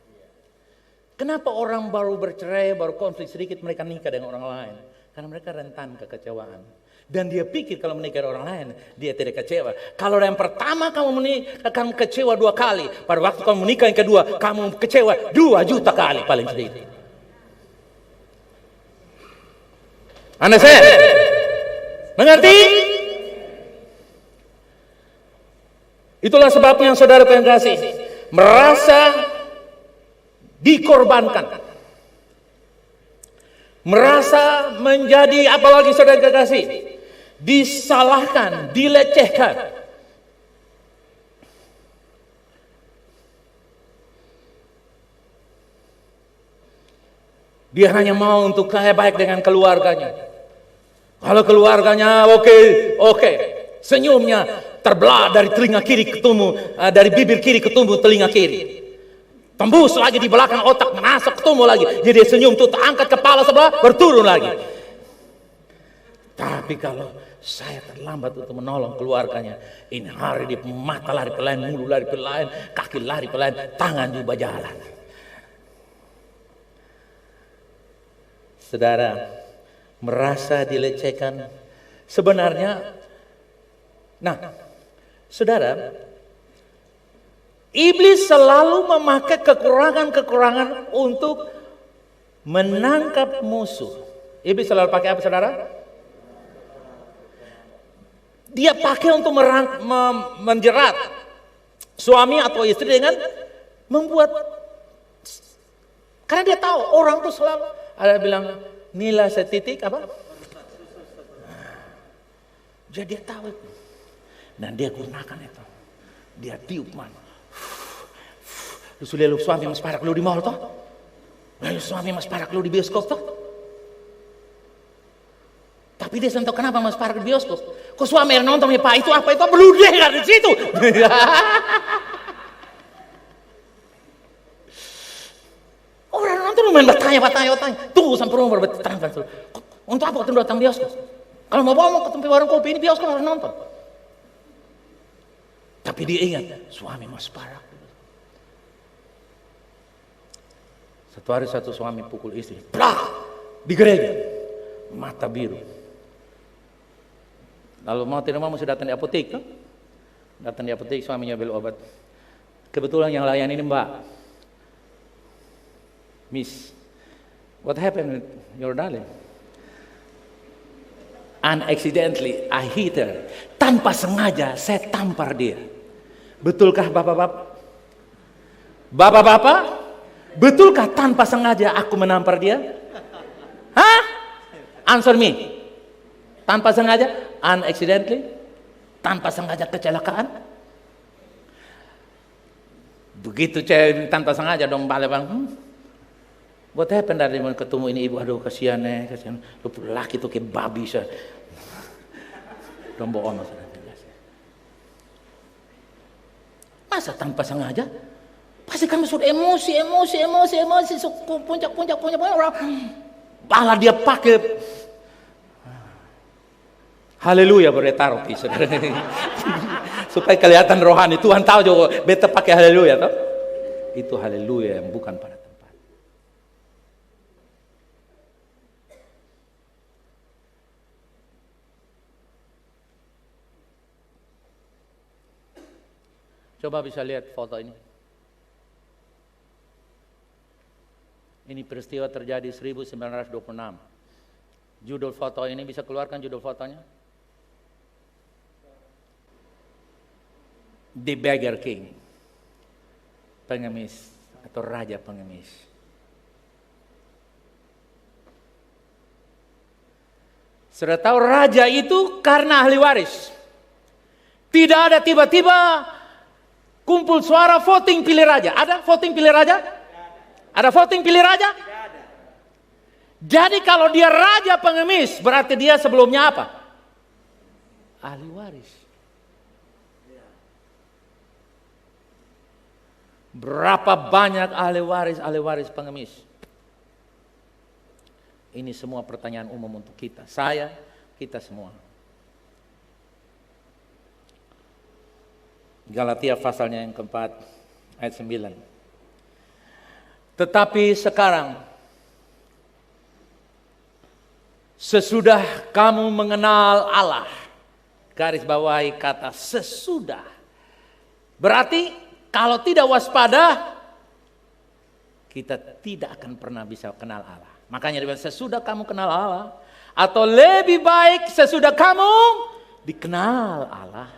Kenapa orang baru bercerai, baru konflik sedikit mereka nikah dengan orang lain? Karena mereka rentan kekecewaan. Dan dia pikir kalau menikah dengan orang lain, dia tidak kecewa. Kalau yang pertama kamu menikah, kamu kecewa 2 kali. Pada waktu kamu menikah yang kedua, kamu kecewa 2 juta kali paling sedikit. Anda saya? Mengerti? Itulah sebabnya saudara yang kasih. Merasa dikorbankan, merasa menjadi apalagi saudara kekasih, disalahkan, dilecehkan. Dia hanya mau untuk kaya baik dengan keluarganya. Kalau keluarganya oke. Senyumnya terbelah dari telinga kiri ketemu, dari bibir kiri ketemu telinga kiri. Tembus lagi di belakang otak, masuk ketemu lagi. Jadi senyum tuh, angkat kepala sebelah, berturun lagi. Tapi kalau saya terlambat untuk menolong keluarganya, ini hari di mata lari pelayan, mulut lari pelayan, kaki lari pelayan, tangan juga jalan. Saudara, merasa dilecehkan sebenarnya. Nah, saudara, iblis selalu memakai kekurangan-kekurangan untuk menangkap musuh. Iblis selalu pakai apa, saudara? Dia pakai untuk menjerat suami atau istri dengan membuat, karena dia tahu orang tuh selalu ada bilang nilai setitik apa? Jadi dia tahu itu. Dan dia gunakan itu. Dia tiup man. Lu sudah lu suami mas parak lu di mall toh? Lu suami mas parak lu di bioskop toh? Tapi dia sentuh kenapa mas parak di bioskop? Kok suami yang nonton ya pak itu apa itu belum deh di situ. Orang nonton main bertanya. Tunggu sampai rumah berterang. Untuk apa kau datang bioskop? Kalau mau bawa ke tempat warung kopi ini bioskop harus nonton. Tapi dia ingat suami mas parak. Satu hari satu suami pukul istri, plak di gereja, mata biru. Lalu mau tidak mau mesti datang di apotek, kan? Datang di apotek, suaminya beli obat. Kebetulan yang layan ini mbak, Miss, what happened with your darling? Unaccidentally, I hit her. Tanpa sengaja saya tampar dia. Betulkah bapak-bapak? Bapak-bapak? Betulkah tanpa sengaja aku menampar dia? Hah? Answer me. Tanpa sengaja? Unaccidentally? Tanpa sengaja kecelakaan? Begitu cewek tanpa sengaja dong balik bang. What happened dari ketemu ini ibu, aduh kasihan. Lu laki tuh kayak babi sih. Dong bohong maksudnya. Masa tanpa sengaja? Pasti kami sudah emosi, puncak orang. Malah dia pakai haleluya bertaruh saudara. Supaya kelihatan rohani. Tuhan tahu juga beta pakai haleluya toh. Itu haleluya yang bukan pada tempat. Coba bisa lihat foto ini. Ini peristiwa terjadi 1926. Judul foto ini, bisa keluarkan judul fotonya? The Beggar King. Pengemis atau raja pengemis. Sudah tahu raja itu karena ahli waris. Tidak ada tiba-tiba kumpul suara voting pilih raja. Ada voting pilih raja? Ada voting pilih raja? Jadi kalau dia raja pengemis, berarti dia sebelumnya apa? Ahli waris. Berapa banyak ahli waris pengemis? Ini semua pertanyaan umum untuk kita. Saya, kita semua. Galatia pasalnya yang keempat, ayat 9. Tetapi sekarang, sesudah kamu mengenal Allah, garis bawahi kata sesudah. Berarti kalau tidak waspada, kita tidak akan pernah bisa kenal Allah. Makanya dibilang sesudah kamu kenal Allah, atau lebih baik sesudah kamu dikenal Allah.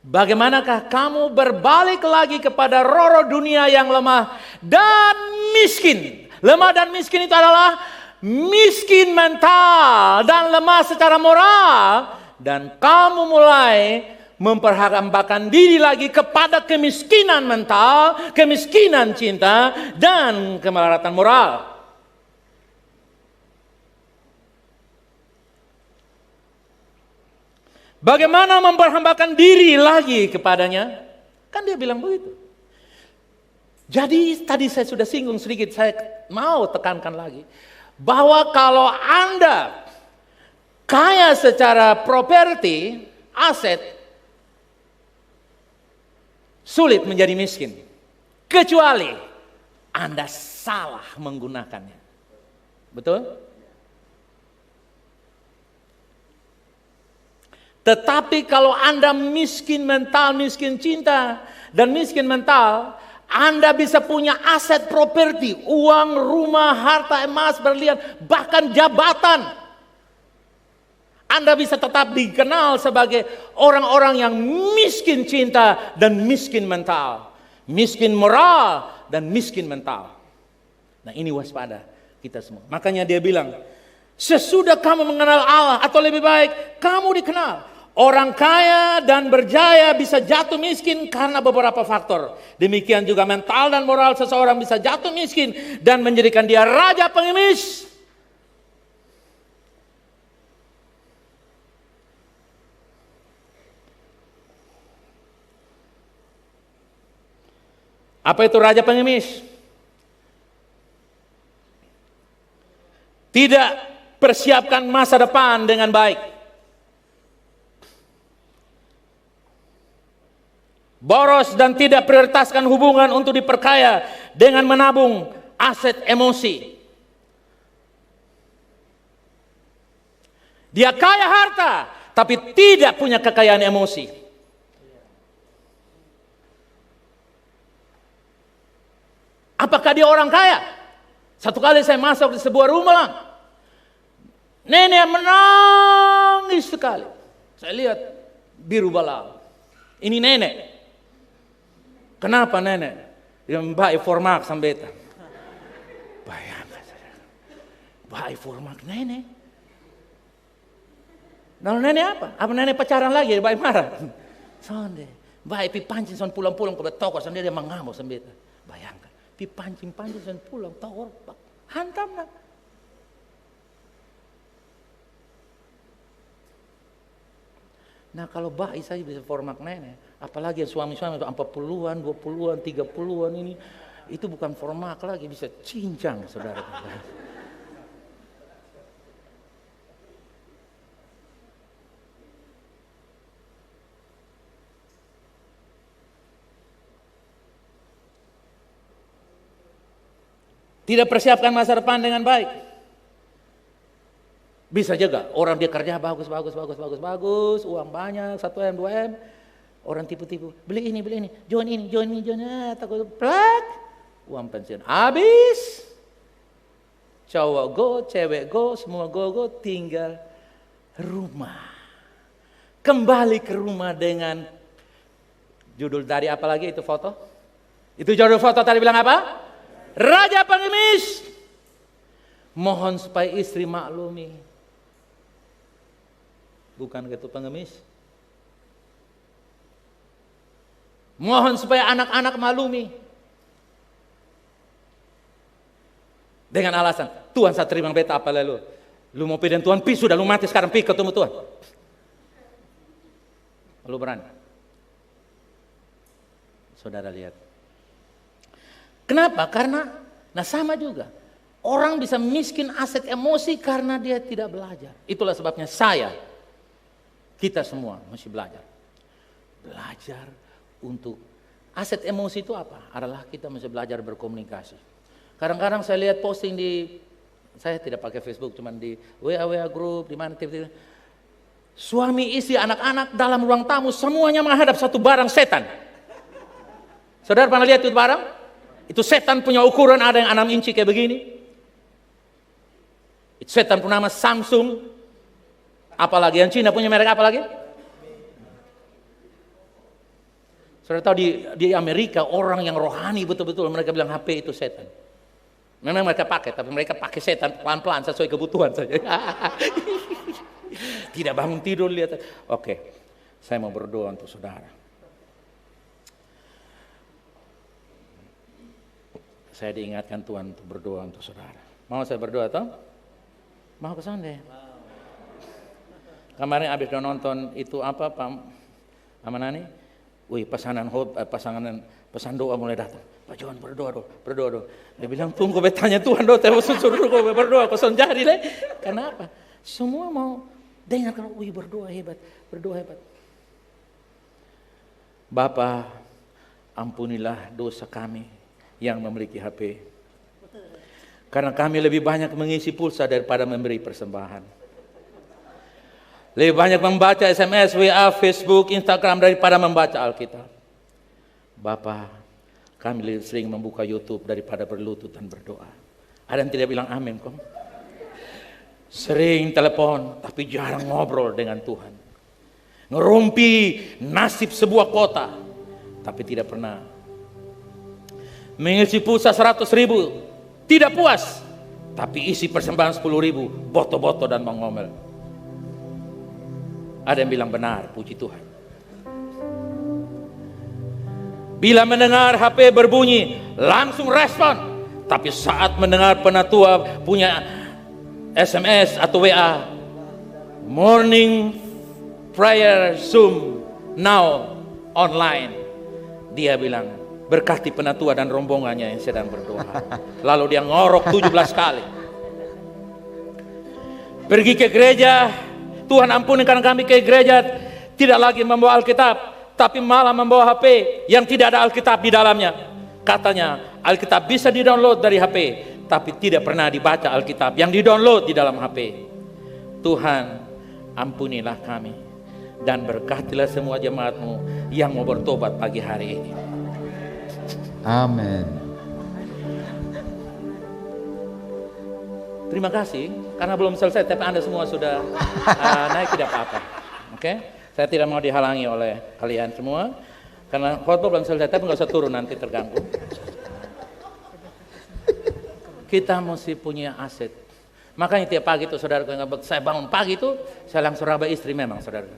Bagaimanakah kamu berbalik lagi kepada roh-roh dunia yang lemah dan miskin? Lemah dan miskin itu adalah miskin mental dan lemah secara moral. Dan kamu mulai memperhambakan diri lagi kepada kemiskinan mental, kemiskinan cinta, dan kemelaratan moral. Bagaimana memperhambakan diri lagi kepadanya? Kan dia bilang begitu. Jadi tadi saya sudah singgung sedikit, saya mau tekankan lagi. Bahwa kalau Anda kaya secara properti, aset, sulit menjadi miskin. Kecuali Anda salah menggunakannya. Betul? Tetapi kalau Anda miskin mental, miskin cinta, dan miskin mental, Anda bisa punya aset properti, uang, rumah, harta, emas, berlian, bahkan jabatan. Anda bisa tetap dikenal sebagai orang-orang yang miskin cinta dan miskin mental. Miskin moral dan miskin mental. Nah ini waspada kita semua. Makanya dia bilang, sesudah kamu mengenal Allah, atau lebih baik kamu dikenal. Orang kaya dan berjaya bisa jatuh miskin karena beberapa faktor. Demikian juga mental dan moral seseorang bisa jatuh miskin dan menjadikan dia raja pengemis. Apa itu raja pengemis? Tidak persiapkan masa depan dengan baik. Boros dan tidak prioritaskan hubungan untuk diperkaya dengan menabung aset emosi. Dia kaya harta, tapi tidak punya kekayaan emosi. Apakah dia orang kaya? Satu kali saya masuk di sebuah rumah, nenek menangis sekali. Saya lihat biru bala. Ini nenek. Kenapa nenek? Dia baik formak sambeta. Bayangkan saja. Baik formak nenek. Lalu nenek apa? Apa nenek pacaran lagi? Baik marah. Sonde. Baik pi pancing son pulang-pulang ke toko sendiri dia mengamuk sambeta. Bayangkan. Pi pancing-pancing son pulang toko hantam nak. Nah kalau baik saya bisa formak nenek. Apalagi suami-suami itu 40-an, 20-an, 30-an ini. Itu bukan formak lagi, bisa cincang saudara. Tidak persiapkan masa depan dengan baik. Bisa juga, orang dia kerja bagus, uang banyak, 1M, 2M. Orang tipu-tipu, beli ini, join ini, takut plak, uang pensiun habis, cowok go, cewek go, semua go, tinggal rumah. Kembali ke rumah dengan judul tadi apa lagi itu foto? Itu judul foto tadi bilang apa? Raja pengemis. Mohon supaya istri maklumi. Bukan gitu pengemis. Mohon supaya anak-anak maklumi. Dengan alasan, Tuhan saya terima beta apa lalu. Lu mau pilih Tuhan, pi sudah lu mati sekarang, pi ketemu Tuhan. Lu berani. Saudara lihat. Kenapa? Karena, nah sama juga. Orang bisa miskin aset emosi karena dia tidak belajar. Itulah sebabnya kita semua mesti belajar. Belajar untuk aset emosi itu apa? Adalah kita mesti belajar berkomunikasi. Kadang-kadang saya lihat posting saya tidak pakai Facebook, cuman di WA group, di mana TV. Suami, istri, anak-anak dalam ruang tamu semuanya menghadap satu barang setan. Saudara pernah lihat itu barang? Itu setan punya ukuran ada yang 6 inci kayak begini. Itu setan punya nama Samsung. Apalagi yang Cina punya merek apa lagi? Saudara tahu di Amerika orang yang rohani betul-betul mereka bilang HP itu setan. Memang mereka pakai, tapi mereka pakai setan pelan-pelan sesuai kebutuhan saja. Tidak bangun tidur lihat. Oke, saya mau berdoa untuk saudara. Saya diingatkan Tuhan untuk berdoa untuk saudara. Mau saya berdoa toh? Mau ke sana deh. Kemarin abis udah nonton itu apa Pak Amanani? Wih, pesan doa mulai datang. Pak John berdoa. Dia bilang tunggu betanya Tuhan doa, suruh berdoa, kosong jari le. Kenapa? Semua mau dengar kalau wih berdoa hebat. Bapa, ampunilah dosa kami yang memiliki HP. Karena kami lebih banyak mengisi pulsa daripada memberi persembahan. Lebih banyak membaca SMS, WA, Facebook, Instagram daripada membaca Alkitab. Bapa, kami lebih sering membuka YouTube daripada berlutut dan berdoa. Ada yang tidak bilang amin kok? Sering telepon, tapi jarang ngobrol dengan Tuhan. Ngerumpi nasib sebuah kota, tapi tidak pernah mengisi pulsa 100.000, tidak puas, tapi isi persembahan 10.000, boto-boto dan mengomel. Ada yang bilang benar, puji Tuhan. Bila mendengar HP berbunyi, langsung respon. Tapi saat mendengar penatua punya SMS atau WA, morning prayer Zoom now online, dia bilang berkati penatua dan rombongannya yang sedang berdoa. Lalu dia ngorok 17 kali. Pergi ke gereja, Tuhan ampunikan kami ke gereja, tidak lagi membawa Alkitab, tapi malah membawa HP yang tidak ada Alkitab di dalamnya. Katanya Alkitab bisa di-download dari HP, tapi tidak pernah dibaca Alkitab yang di-download di dalam HP. Tuhan ampunilah kami dan berkatilah semua jemaat-Mu yang mau bertobat pagi hari ini.
Amin.
Terima kasih, karena belum selesai, tapi Anda semua sudah naik, tidak apa-apa. Oke? Saya tidak mau dihalangi oleh kalian semua, karena khotbah belum selesai, tapi nggak usah turun nanti terganggu. Kita mesti punya aset. Makanya tiap pagi itu saudara, saya bangun pagi itu, saya langsung raba istri memang saudara.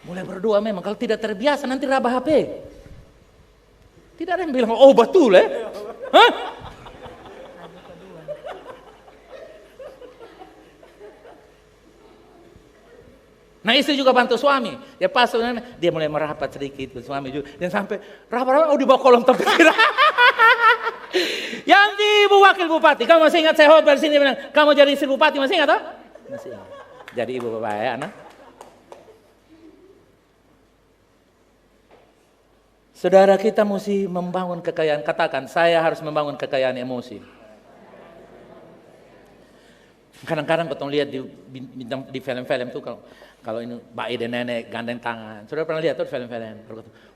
Mulai berdoa memang, kalau tidak terbiasa nanti raba HP. Tidak ada yang bilang, oh betul ya? Hah? Nah istri juga bantu suami. Ya pas dia mulai merapat sedikit, suami juga. Dan sampai rapat-rapat, oh di bawah kolong terpikir. Yang di Ibu Wakil Bupati, kamu masih ingat saya khotbah di sini bilang, kamu jadi istri bupati, masih ingat toh? Masih ingat. Jadi ibu bapak ya anak. Saudara, kita mesti membangun kekayaan. Katakan, saya harus membangun kekayaan emosi. Kadang-kadang kalau lihat di film-film tuh, kalau ini bayi dan nenek gandeng tangan. Saudara pernah lihat tuh film-film?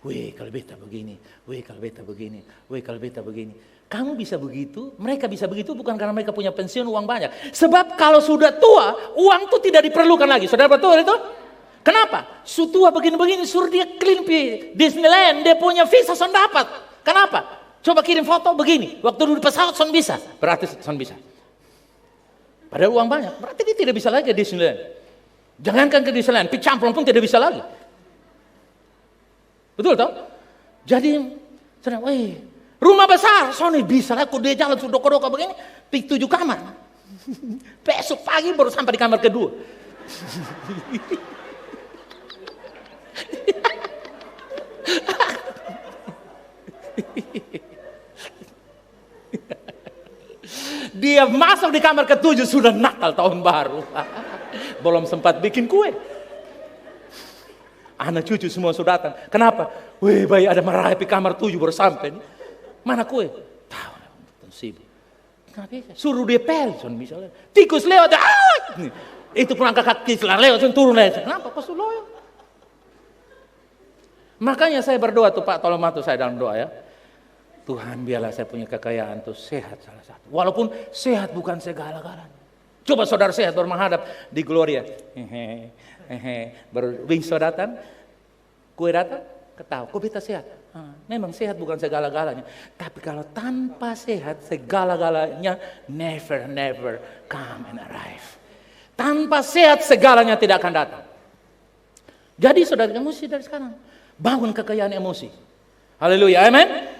Wih kalau beta begini, wih kalau beta begini, wih kalau beta begini. Kamu bisa begitu, mereka bisa begitu bukan karena mereka punya pensiun uang banyak. Sebab kalau sudah tua, uang tuh tidak diperlukan lagi. Saudara betul itu? Kenapa? Sutua begini-begini, suruh dia clean Disneyland, dia punya visa son dapat. Kenapa? Coba kirim foto begini, waktu dulu di pesawat son bisa, berarti son bisa. Padahal uang banyak, berarti dia tidak bisa lagi ke Disneyland. Jangankan ke Disneyland, picamplong pun tidak bisa lagi. Betul toh? Jadi, rumah besar, Sony bisa lah, kok dia jalan sudah doka begini, 7 kamar. Besok pagi baru sampai di kamar kedua. Dia masuk di kamar ke-7 sudah Natal tahun baru. Belum sempat bikin kue. Anak cucu semua sudah datang. Kenapa? Wih, bayi ada marah di kamar 7 baru sampai. Mana kue? Tahu, sibuk. Kenapa? Suruh dia pel, misalnya. Tikus lewat. Itu pun angkat kaki lewat, turun lewat. Kenapa? Kau suruh loyo. Makanya saya berdoa tuh Pak, tolong bantu saya dalam doa ya. Tuhan biarlah saya punya kekayaan tuh sehat salah satu. Walaupun sehat bukan segala-galanya. Coba saudara sehat baru menghadap di Gloria. Baru bingso datang, kue datang, ketawa. Kok beta sehat? Memang sehat bukan segala-galanya. Tapi kalau tanpa sehat, segala-galanya never come and arrive. Tanpa sehat segalanya tidak akan datang. Jadi saudara mesti dari sekarang bangun kekayaan emosi. Haleluya, amen.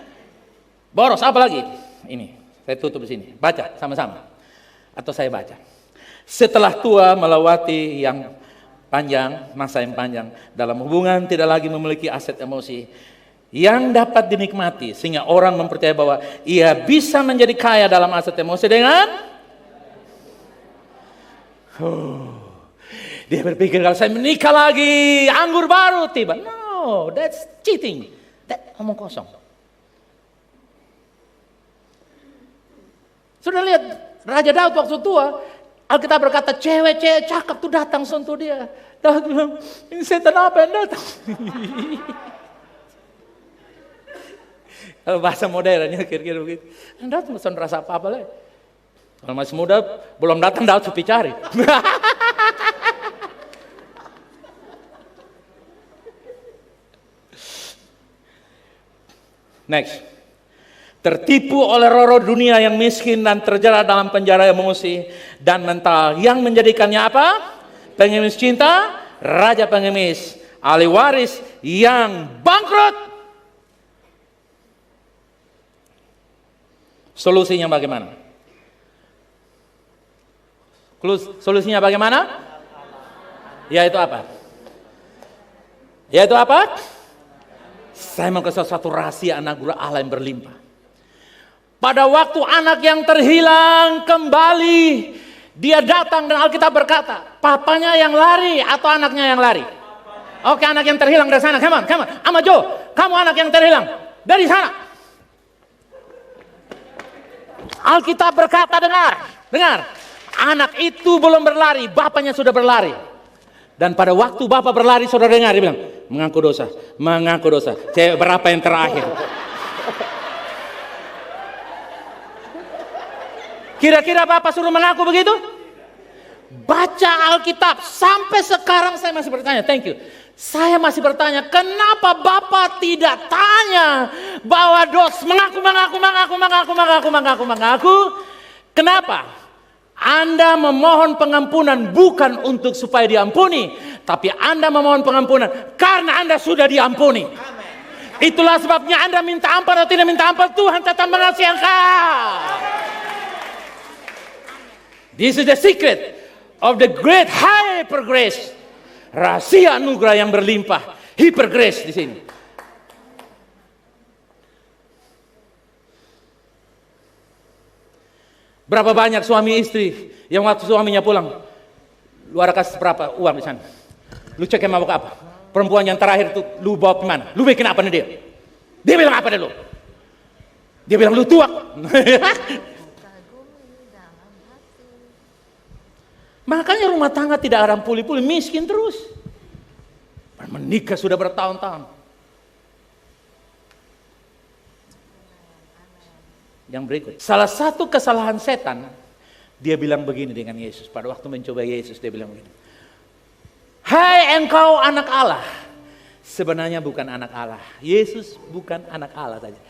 Boros apa lagi? Ini, saya tutup di sini. Baca sama-sama. Atau saya baca. Setelah tua melewati yang panjang, masa yang panjang. Dalam hubungan tidak lagi memiliki aset emosi yang dapat dinikmati, sehingga orang mempercayai bahwa ia bisa menjadi kaya dalam aset emosi dengan dia berpikir kalau saya menikah lagi, anggur baru tiba. No, that's cheating. That omong kosong. Sudah lihat Raja Daud waktu tua, Alkitab berkata cewek-cewek cakep tuh datang sentuh dia. Daud bilang, ini setan apa yang datang? Kalau bahasa modernnya kira-kira begitu. Daud nggak rasa apa-apa lah. Kalau masih muda, belum datang Daud sepi cari. Next. Tertipu oleh roh dunia yang miskin dan terjerat dalam penjara emosi dan mental yang menjadikannya apa? Pengemis cinta, raja pengemis, ahli waris yang bangkrut. Solusinya bagaimana? Solusinya bagaimana? Yaitu apa? Yaitu apa? Saya mau kasih satu rahasia anugerah Allah yang berlimpah. Pada waktu anak yang terhilang kembali, dia datang dan Alkitab berkata, papanya yang lari atau anaknya yang lari? Oke, anak yang terhilang dari sana, come on. Ama Joe, kamu anak yang terhilang dari sana. Alkitab berkata, dengar. Anak itu belum berlari, bapaknya sudah berlari. Dan pada waktu bapak berlari, saudara dengar, dia bilang, mengaku dosa. Cewek berapa yang terakhir? Kira-kira bapak suruh mengaku begitu? Baca Alkitab, sampai sekarang saya masih bertanya, thank you. Saya masih bertanya, kenapa bapak tidak tanya bahwa mengaku. Kenapa? Anda memohon pengampunan bukan untuk supaya diampuni, tapi Anda memohon pengampunan karena Anda sudah diampuni. Itulah sebabnya Anda minta ampun atau tidak minta ampun, Tuhan tetap mengasihi engkau. This is the secret of the great hyper grace. Rahasia anugerah yang berlimpah, hyper grace di sini. Berapa banyak suami istri yang waktu suaminya pulang, lu ada kasih berapa uang di sana? Lu cek yang mabuk apa? Perempuan yang terakhir itu lu bawa kemana? Lu bikin apa nih dia? Dia bilang apa deh lu? Dia bilang lu tua. Makanya rumah tangga tidak ada pulih-pulih, miskin terus. Menikah sudah bertahun-tahun. Yang berikut, salah satu kesalahan setan, dia bilang begini dengan Yesus. Pada waktu mencoba Yesus, dia bilang begini. Hai engkau anak Allah. Sebenarnya bukan anak Allah. Yesus bukan anak Allah saja.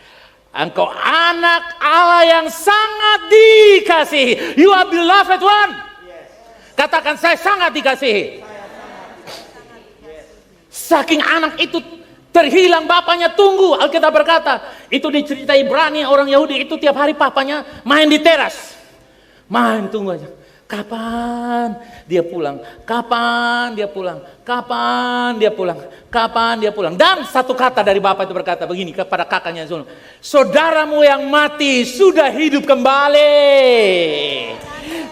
Engkau anak Allah yang sangat dikasihi. You are beloved one. Katakan, saya sangat dikasihi. Saking anak itu terhilang, bapaknya tunggu. Alkitab berkata, itu diceritai Ibrani, orang Yahudi itu tiap hari papanya main di teras. Main, tunggu aja. Kapan dia pulang? Kapan dia pulang? Kapan dia pulang? Kapan dia pulang? Dan satu kata dari bapak itu berkata begini kepada kakaknya, saudaramu yang mati sudah hidup kembali.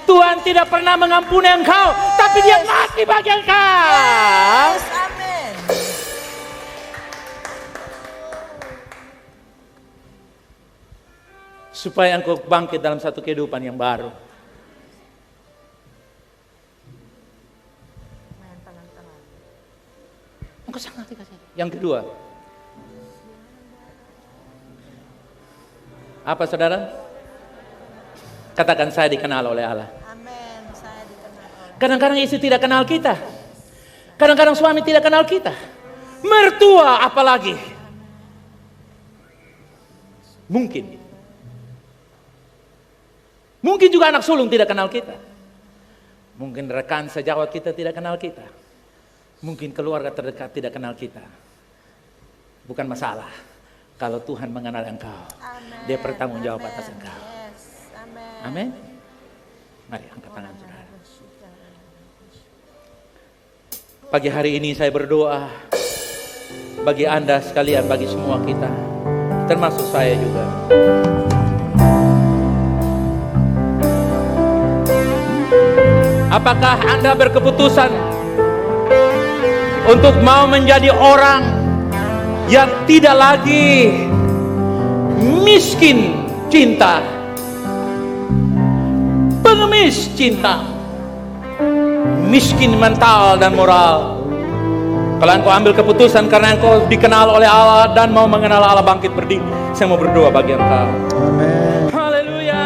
Tuhan tidak pernah mengampuni engkau, tapi dia mati bagi engkau.
Yes, amin.
Supaya engkau bangkit dalam satu kehidupan yang baru. Engkau sangat dikasih. Yang kedua, apa saudara? Katakan, saya dikenal oleh Allah.
Amin. Saya dikenal oleh.
Kadang-kadang istri tidak kenal kita. Kadang-kadang suami tidak kenal kita. Mertua apalagi. Mungkin juga anak sulung tidak kenal kita. Mungkin rekan sejawat kita tidak kenal kita. Mungkin keluarga terdekat tidak kenal kita. Bukan masalah. Kalau Tuhan mengenal engkau,
Amen.
Dia bertanggung jawab atas engkau.
Yes, amin.
Amin. Mari angkat tangan saudara. Pagi hari ini saya berdoa bagi Anda sekalian, bagi semua kita, termasuk saya juga. Apakah Anda berkeputusan untuk mau menjadi orang yang tidak lagi miskin cinta, pengemis cinta, miskin mental dan moral? Kalau engkau ambil keputusan karena engkau dikenal oleh Allah dan mau mengenal Allah bangkit berdiri, saya mau berdoa bagi engkau.
Amin.
Haleluya.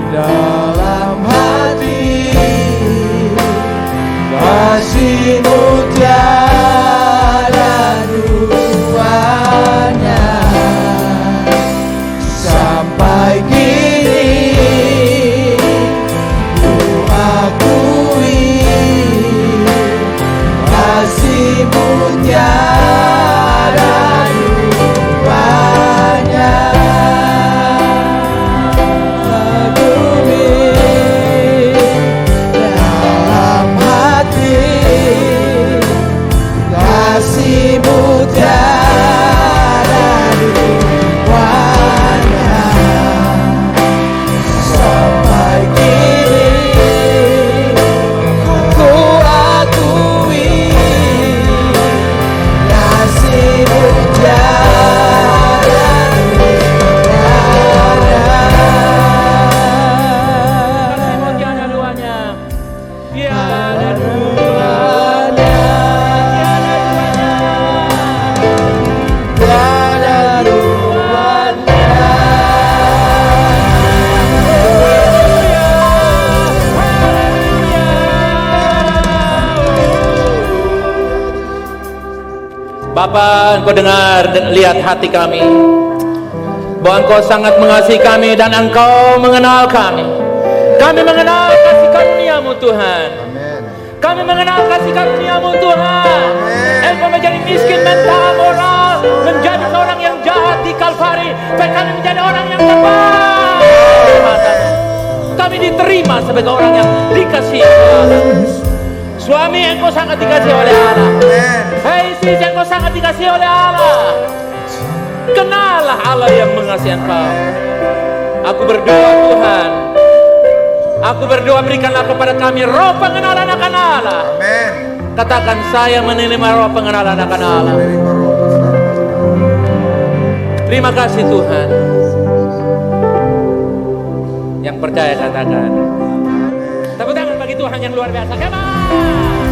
Dalam hati kasih-Mu tiada duanya, sampai kini ku akui kasih-Mu tiada duanya. Dalam hati kasih-Mu tiada duanya, sampai kini ku akui kasih-Mu tiada
Kasih-Mu tiada duanya. Tiada duanya. Bapa, Engkau dengar, lihat hati kami, bahwa Engkau sangat mengasihi kami dan Engkau mengenal kami. Kami mengenal kasih karunia-Mu Tuhan.
Amin.
Kami mengenal kasih karunia-Mu Tuhan. Engkau menjadi miskin mental, moral, menjadi seorang yang jahat di Kalvari, dan kami menjadi orang yang terbaik di mata-Mu. Kami diterima sebagai orang yang dikasihi Allah. Suami, Engkau sangat dikasihi oleh Allah. Hei istri, Engkau sangat dikasihi oleh Allah. Kenallah Allah yang mengasihi engkau. Aku berdoa Tuhan, aku berdoa berikanlah kepada kami roh pengenalan akan Allah.
Amin.
Katakan, saya menerima roh pengenalan akan Allah. Terima kasih Tuhan. Yang percaya katakan. Tepuk tangan bagi Tuhan yang luar biasa. Come on.